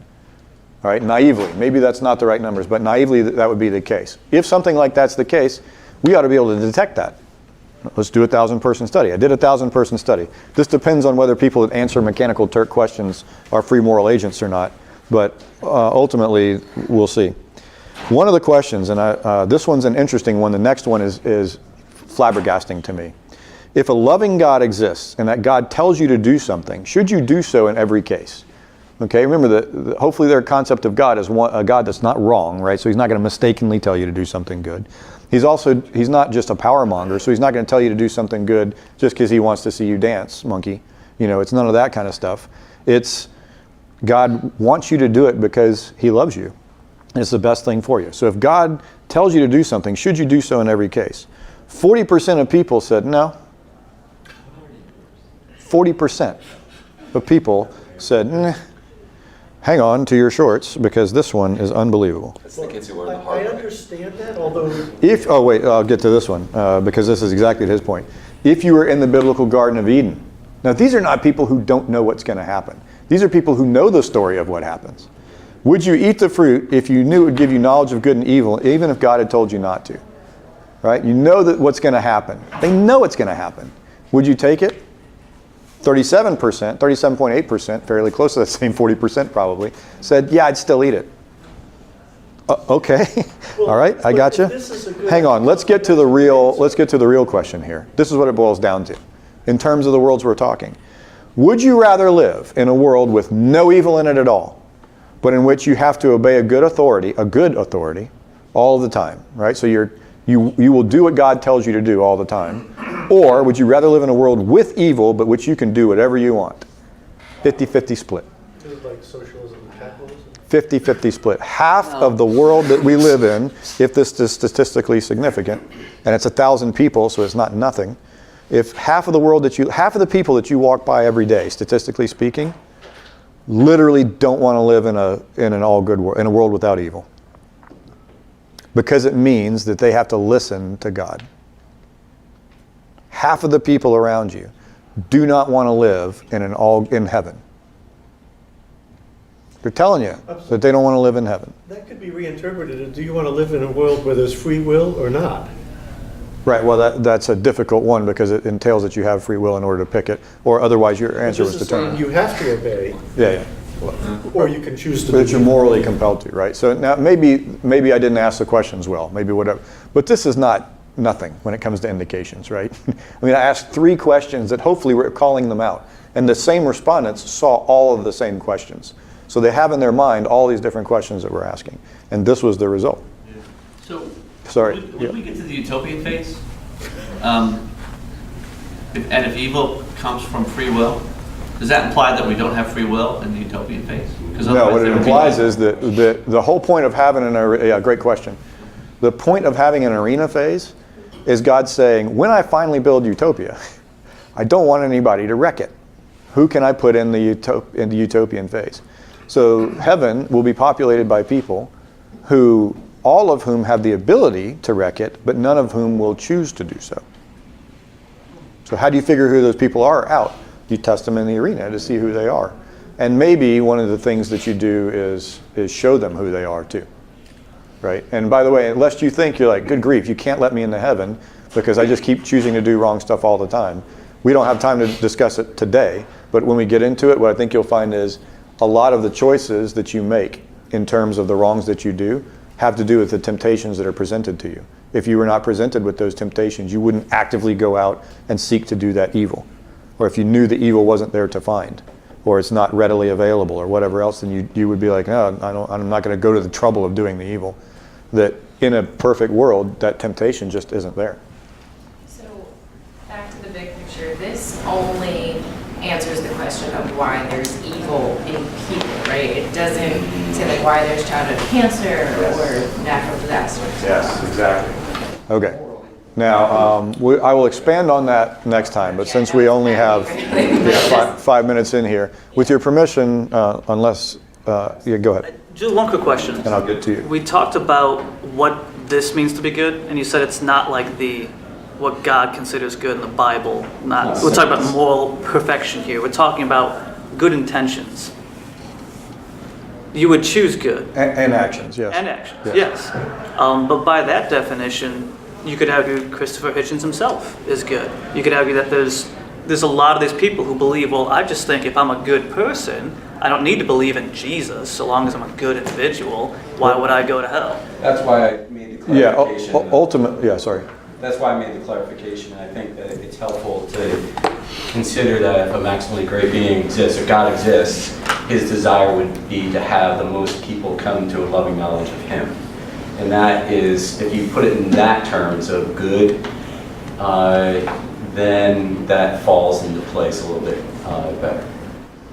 All right, naively. Maybe that's not the right numbers, but naively that would be the case. If something like that's the case, we ought to be able to detect that. Let's do a 1,000-person study. I did a 1,000-person study. This depends on whether people that answer Mechanical Turk questions are free moral agents or not, but ultimately we'll see. One of the questions, and this one's an interesting one, the next one is flabbergasting to me. If a loving God exists and that God tells you to do something, should you do so in every case? Okay, remember hopefully their concept of God is a God that's not wrong, right? So he's not going to mistakenly tell you to do something good. He's not just a power monger, so he's not going to tell you to do something good just because he wants to see you dance, monkey. It's none of that kind of stuff. It's God wants you to do it because he loves you. It's the best thing for you. So if God tells you to do something, should you do so in every case? 40% of people said no. 40% of people said, hang on to your shorts because this one is unbelievable. That's the kids who learn the hard I way. understand that, although I'll get to this one because this is exactly his point. If you were in the biblical Garden of Eden, now these are not people who don't know what's going to happen. These are people who know the story of what happens. Would you eat the fruit if you knew it would give you knowledge of good and evil, even if God had told you not to? Right? You know that what's going to happen. They know it's going to happen. Would you take it? 37.8%, fairly close to that same 40% probably, said, yeah, I'd still eat it. Okay, all right, I got you. Hang on, let's get to the real question here. This is what it boils down to. In terms of the worlds we're talking. Would you rather live in a world with no evil in it at all, but in which you have to obey a good authority, all the time, right? So you will do what God tells you to do all the time. Or would you rather live in a world with evil, but which you can do whatever you want? 50-50 split. like socialism and capitalism. 50-50 split. Half of the world that we live in, if this is statistically significant, and it's 1,000 people, so it's not nothing. If half of the people that you walk by every day, statistically speaking, literally don't want to live in an all good world, in a world without evil. Because it means that they have to listen to God. Half of the people around you do not want to live in heaven. They're telling you that they don't want to live in heaven. That could be reinterpreted as, do you want to live in a world where there's free will or not? Right, well that's a difficult one because it entails that you have free will in order to pick it, or otherwise your answer was This is saying determined. you have to obey, Yeah. or you can choose to But do that you're morally compelled to, right? So now maybe I didn't ask the questions well, maybe whatever. But this is not nothing when it comes to indications, right? I mean, I asked 3 questions that hopefully were calling them out. And the same respondents saw all of the same questions. So they have in their mind all these different questions that we're asking. And this was the result. So, Sorry. When we get to the utopian phase, if evil comes from free will, does that imply that we don't have free will in the utopian phase? No, what it implies is that the whole point of having great question. The point of having an arena phase is God saying, when I finally build utopia, I don't want anybody to wreck it. Who can I put in the utopian phase? So heaven will be populated by people who, all of whom have the ability to wreck it, but none of whom will choose to do so. So how do you figure who those people are out? You test them in the arena to see who they are. And maybe one of the things that you do is show them who they are too, right? And by the way, lest you think you're like, good grief, you can't let me into heaven because I just keep choosing to do wrong stuff all the time. We don't have time to discuss it today, but when we get into it, what I think you'll find is a lot of the choices that you make in terms of the wrongs that you do have to do with the temptations that are presented to you. If you were not presented with those temptations, you wouldn't actively go out and seek to do that evil. Or if you knew the evil wasn't there to find, or it's not readily available, or whatever else, then you would be like, no, I'm not going to go to the trouble of doing the evil. That in a perfect world, that temptation just isn't there. So back to the big picture, this only answers the question of why there's evil in people, right? It doesn't say like why there's childhood cancer or natural disasters. Yes, exactly. Okay. Now, I will expand on that next time, but since we only have 5 minutes in here, with your permission, unless, yeah, go ahead. Just one quick question. And I'll get to you. We talked about what this means to be good, and you said it's not like what God considers good in the Bible. We're talking about moral perfection here. We're talking about good intentions. You would choose good. And actions, yes. And actions, yes. But by that definition, you could argue Christopher Hitchens himself is good. You could argue that there's a lot of these people who believe, well, I just think if I'm a good person, I don't need to believe in Jesus so long as I'm a good individual. Why would I go to hell? That's why I made the clarification. Sorry. That's why I made the clarification. I think that it's helpful to consider that if a maximally great being exists, or God exists, his desire would be to have the most people come to a loving knowledge of him. And that is, if you put it in that terms of good, then that falls into place a little bit better.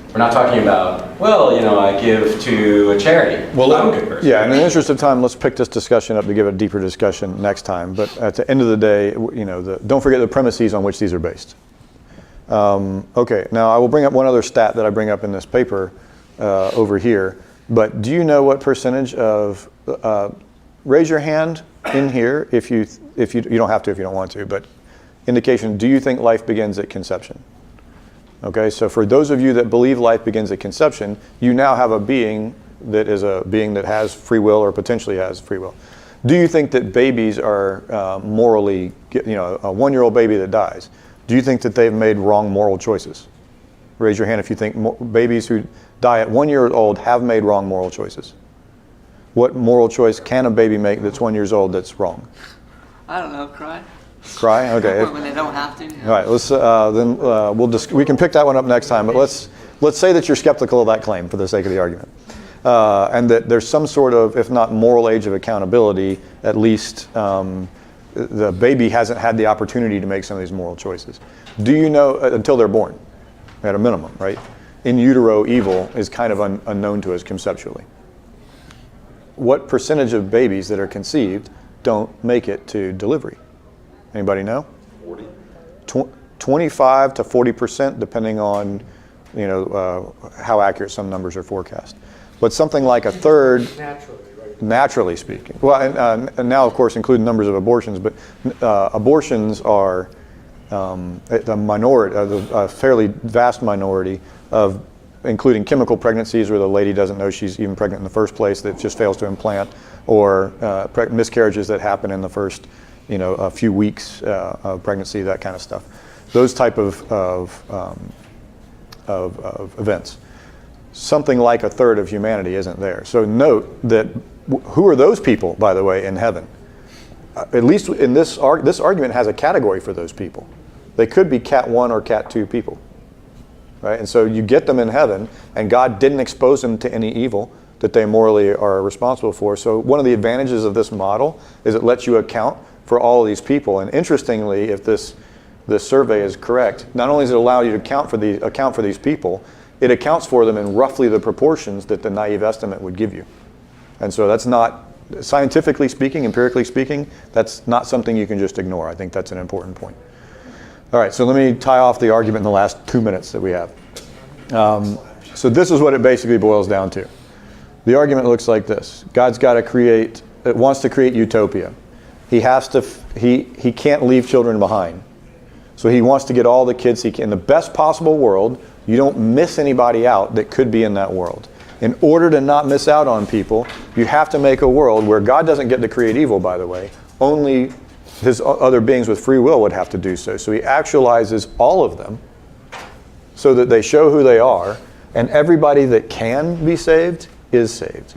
We're not talking about, well, I give to a charity. Well, I'm a good person. Yeah, in the interest of time, let's pick this discussion up to give a deeper discussion next time. But at the end of the day, don't forget the premises on which these are based. Okay, now I will bring up one other stat that I bring up in this paper over here. But do you know what percentage of raise your hand in here if you don't have to if you don't want to, but indication, do you think life begins at conception? Okay, so for those of you that believe life begins at conception, you now have a being that is a being that has free will or potentially has free will. Do you think that babies are morally, a 1-year-old baby that dies, do you think that they've made wrong moral choices? Raise your hand if you think babies who die at 1 year old have made wrong moral choices. What moral choice can a baby make that's 1 year old that's wrong? I don't know, cry. Cry? Okay. When they don't have to. All right. Let's we can pick that one up next time. But let's say that you're skeptical of that claim for the sake of the argument, and that there's some sort of, if not moral age of accountability, at least the baby hasn't had the opportunity to make some of these moral choices. Do you know until they're born, at a minimum, right? In utero, evil is kind of unknown to us conceptually. What percentage of babies that are conceived don't make it to delivery? Anybody know? 40. 25 to 40%, depending on how accurate some numbers are forecast. But something like a third, naturally speaking. Well, and now of course including numbers of abortions, but abortions are the minority, a fairly vast minority of, including chemical pregnancies where the lady doesn't know she's even pregnant in the first place, that just fails to implant, or miscarriages that happen in the first a few weeks of pregnancy, that kind of stuff. Those type of events. Something like a third of humanity isn't there. So note that who are those people, by the way, in heaven? At least in this argument has a category for those people. They could be Cat 1 or Cat 2 people. Right? And so you get them in heaven, and God didn't expose them to any evil that they morally are responsible for. So one of the advantages of this model is it lets you account for all of these people. And interestingly, if this this survey is correct, not only does it allow you to account for these people, it accounts for them in roughly the proportions that the naive estimate would give you. And so that's not, scientifically speaking, empirically speaking, that's not something you can just ignore. I think that's an important point. All right, so let me tie off the argument in the last 2 minutes that we have. So this is what it basically boils down to. The argument looks like this. God's got to create, it wants to create utopia. He has to, he can't leave children behind. So he wants to get all the kids he can, in the best possible world. You don't miss anybody out that could be in that world. In order to not miss out on people, you have to make a world where God doesn't get to create evil, by the way. Only his other beings with free will would have to do so. So he actualizes all of them so that they show who they are, and everybody that can be saved is saved.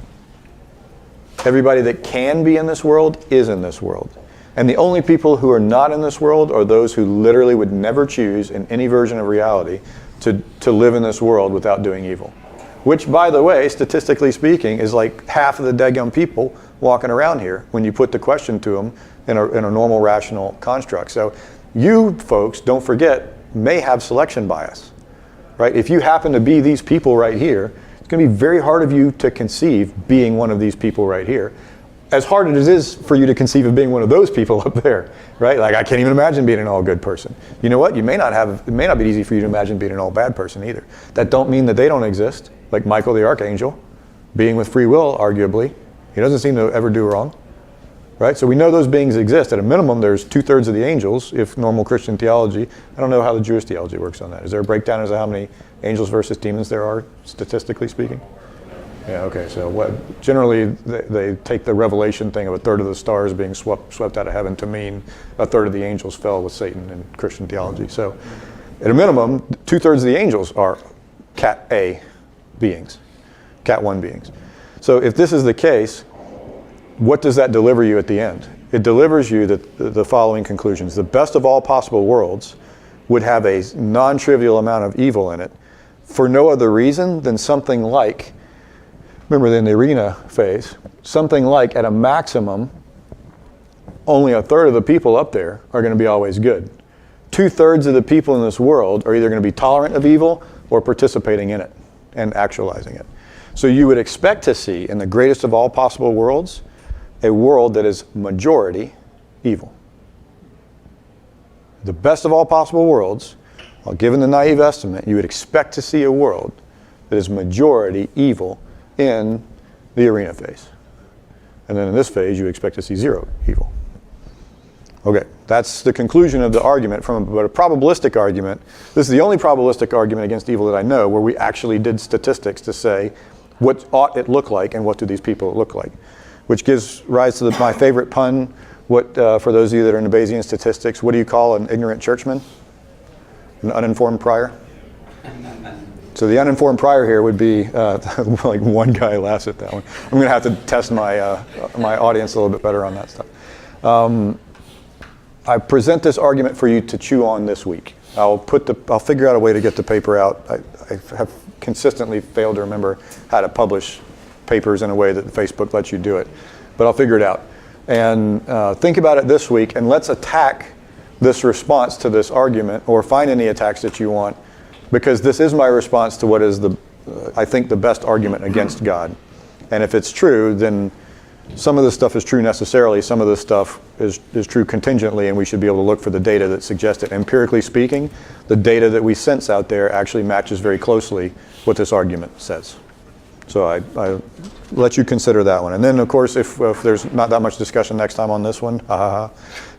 Everybody that can be in this world is in this world. And the only people who are not in this world are those who literally would never choose in any version of reality to live in this world without doing evil. Which, by the way, statistically speaking, is like half of the daggum people walking around here when you put the question to them in a normal, rational construct. So you folks, don't forget, may have selection bias, right? If you happen to be these people right here, it's going to be very hard of you to conceive being one of these people right here. As hard as it is for you to conceive of being one of those people up there, right? Like, I can't even imagine being an all good person. You know what? It may not be easy for you to imagine being an all bad person either. That don't mean that they don't exist. Like Michael the Archangel, being with free will, arguably. He doesn't seem to ever do wrong, right? So we know those beings exist. At a minimum, there's 2/3 of the angels, if normal Christian theology. I don't know how the Jewish theology works on that. Is there a breakdown as to how many angels versus demons there are, statistically speaking? Yeah, okay, so generally they take the Revelation thing of 1/3 of the stars being swept out of heaven to mean 1/3 of the angels fell with Satan in Christian theology. So at a minimum, 2/3 of the angels are Cat A beings, Cat 1 beings. So if this is the case, what does that deliver you at the end? It delivers you the following conclusions. The best of all possible worlds would have a non-trivial amount of evil in it for no other reason than something like, remember in the arena phase, something like at a maximum, only 1/3 of the people up there are going to be always good. 2/3 of the people in this world are either going to be tolerant of evil or participating in it and actualizing it. So you would expect to see, in the greatest of all possible worlds, a world that is majority evil. The best of all possible worlds, given the naive estimate, you would expect to see a world that is majority evil in the arena phase. And then in this phase, you expect to see zero evil. Okay, that's the conclusion of the argument from a probabilistic argument. This is the only probabilistic argument against evil that I know where we actually did statistics to say what ought it look like and what do these people look like. Which gives rise to my favorite pun. What, for those of you that are into Bayesian statistics, what do you call an ignorant churchman? An uninformed prior? So the uninformed prior here would be, like one guy laughs at that one. I'm going to have to test my my audience a little bit better on that stuff. I present this argument for you to chew on this week. I'll figure out a way to get the paper out. I have consistently failed to remember how to publish papers in a way that Facebook lets you do it, but I'll figure it out. And think about it this week, and let's attack this response to this argument, or find any attacks that you want, because this is my response to what is I think the best argument against God. And if it's true, then some of this stuff is true necessarily, some of this stuff is true contingently, and we should be able to look for the data that suggests it. Empirically speaking, the data that we sense out there actually matches very closely what this argument says. So I let you consider that one. And then, of course, if there's not that much discussion next time on this one,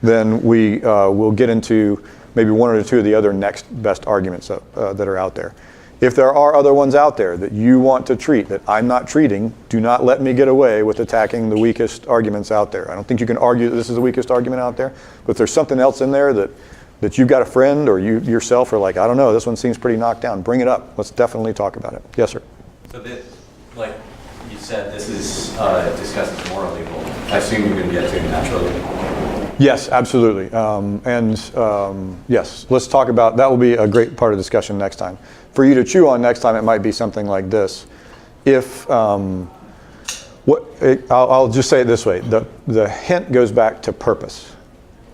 then we will get into maybe one or two of the other next best arguments that are out there. If there are other ones out there that you want to treat that I'm not treating, do not let me get away with attacking the weakest arguments out there. I don't think you can argue that this is the weakest argument out there, but if there's something else in there that you've got a friend or you yourself are like, I don't know, this one seems pretty knocked down, bring it up. Let's definitely talk about it. Yes, sir. So like you said, this is discussed as moral evil. I assume you're going to get to natural evil. Yes, absolutely. Yes, let's talk about, that will be a great part of discussion next time. For you to chew on next time, it might be something like this. I'll just say it this way. The hint goes back to purpose.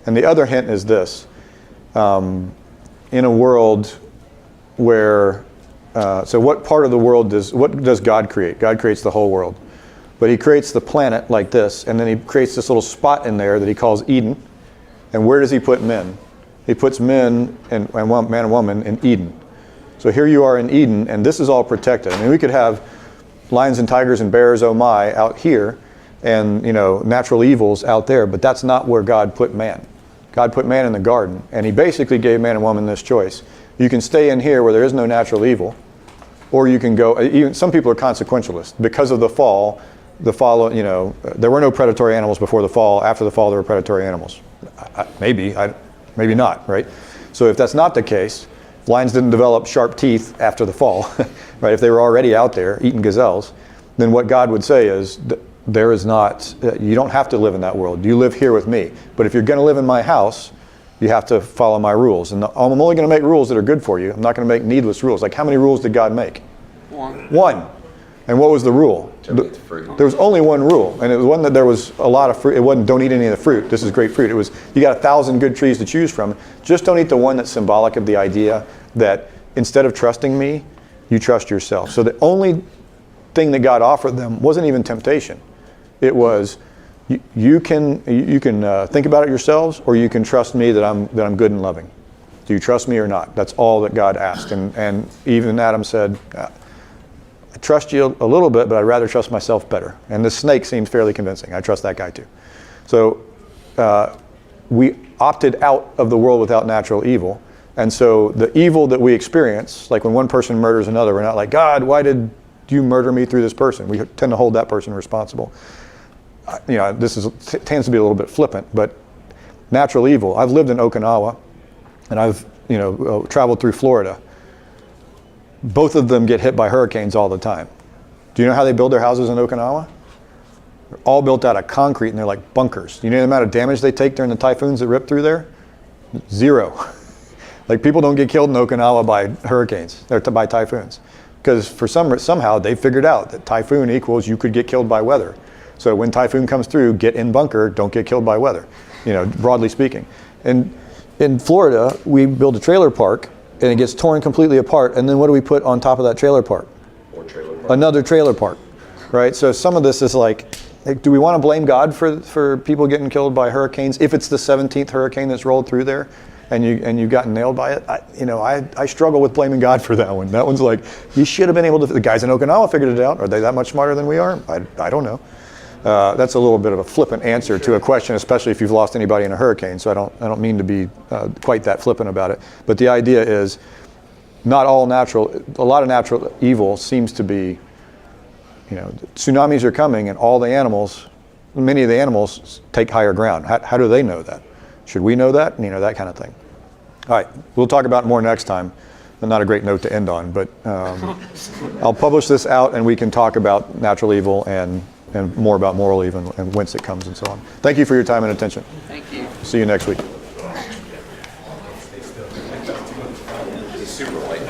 And the other hint is this. in a world where, so what part of the world what does God create? God creates the whole world. But he creates the planet like this, and then he creates this little spot in there that he calls Eden. And where does he put men? He puts men and man and woman in Eden. So here you are in Eden, and this is all protected. I mean, we could have lions and tigers and bears, oh my, out here, and natural evils out there, but that's not where God put man. God put man in the garden, and he basically gave man and woman this choice. You can stay in here where there is no natural evil, or you can go, even some people are consequentialists. Because of the fall, there were no predatory animals before the fall. After the fall, there were predatory animals. Maybe not, right? So if that's not the case, if lions didn't develop sharp teeth after the fall, right? If they were already out there eating gazelles, then what God would say is, there is not, you don't have to live in that world. You live here with me. But if you're going to live in my house, you have to follow my rules. And I'm only going to make rules that are good for you. I'm not going to make needless rules. Like, how many rules did God make? One. And what was the rule? There was only one rule, and it was one that there was a lot of fruit. It wasn't don't eat any of the fruit. This is great fruit. It was you got 1,000 good trees to choose from. Just don't eat the one that's symbolic of the idea that instead of trusting me, you trust yourself. So the only thing that God offered them wasn't even temptation. It was you can think about it yourselves, or you can trust me that I'm good and loving. Do you trust me or not? That's all that God asked, and even Adam said, I trust you a little bit, but I'd rather trust myself better. And the snake seems fairly convincing. I trust that guy too. So we opted out of the world without natural evil. And so the evil that we experience, like when one person murders another, we're not like, God, why did you murder me through this person? We tend to hold that person responsible. This tends to be a little bit flippant, but natural evil. I've lived in Okinawa, and I've traveled through Florida. Both of them get hit by hurricanes all the time. Do you know how they build their houses in Okinawa? They're all built out of concrete, and they're like bunkers. You know the amount of damage they take during the typhoons that rip through there? Zero. Like, people don't get killed in Okinawa by hurricanes, or by typhoons. Because somehow they figured out that typhoon equals you could get killed by weather. So when typhoon comes through, get in bunker, don't get killed by weather, broadly speaking. And in Florida, we build a trailer park, and it gets torn completely apart, and then what do we put on top of that trailer park? More trailer park. Another trailer park, right? So some of this is like, do we want to blame God for people getting killed by hurricanes if it's the 17th hurricane that's rolled through there, and you've gotten nailed by it? I struggle with blaming God for that one. That one's like, you should have been able to. The guys in Okinawa figured it out. Are they that much smarter than we are? I don't know. That's a little bit of a flippant answer to a question, especially if you've lost anybody in a hurricane. So I don't mean to be quite that flippant about it. But the idea is, not all natural. A lot of natural evil seems to be, tsunamis are coming, and many of the animals take higher ground. How do they know that? Should we know that? That kind of thing. All right, we'll talk about more next time. Not a great note to end on, but I'll publish this out, and we can talk about natural evil and more about moral evil and whence it comes and so on. Thank you for your time and attention. Thank you. See you next week. It's super light.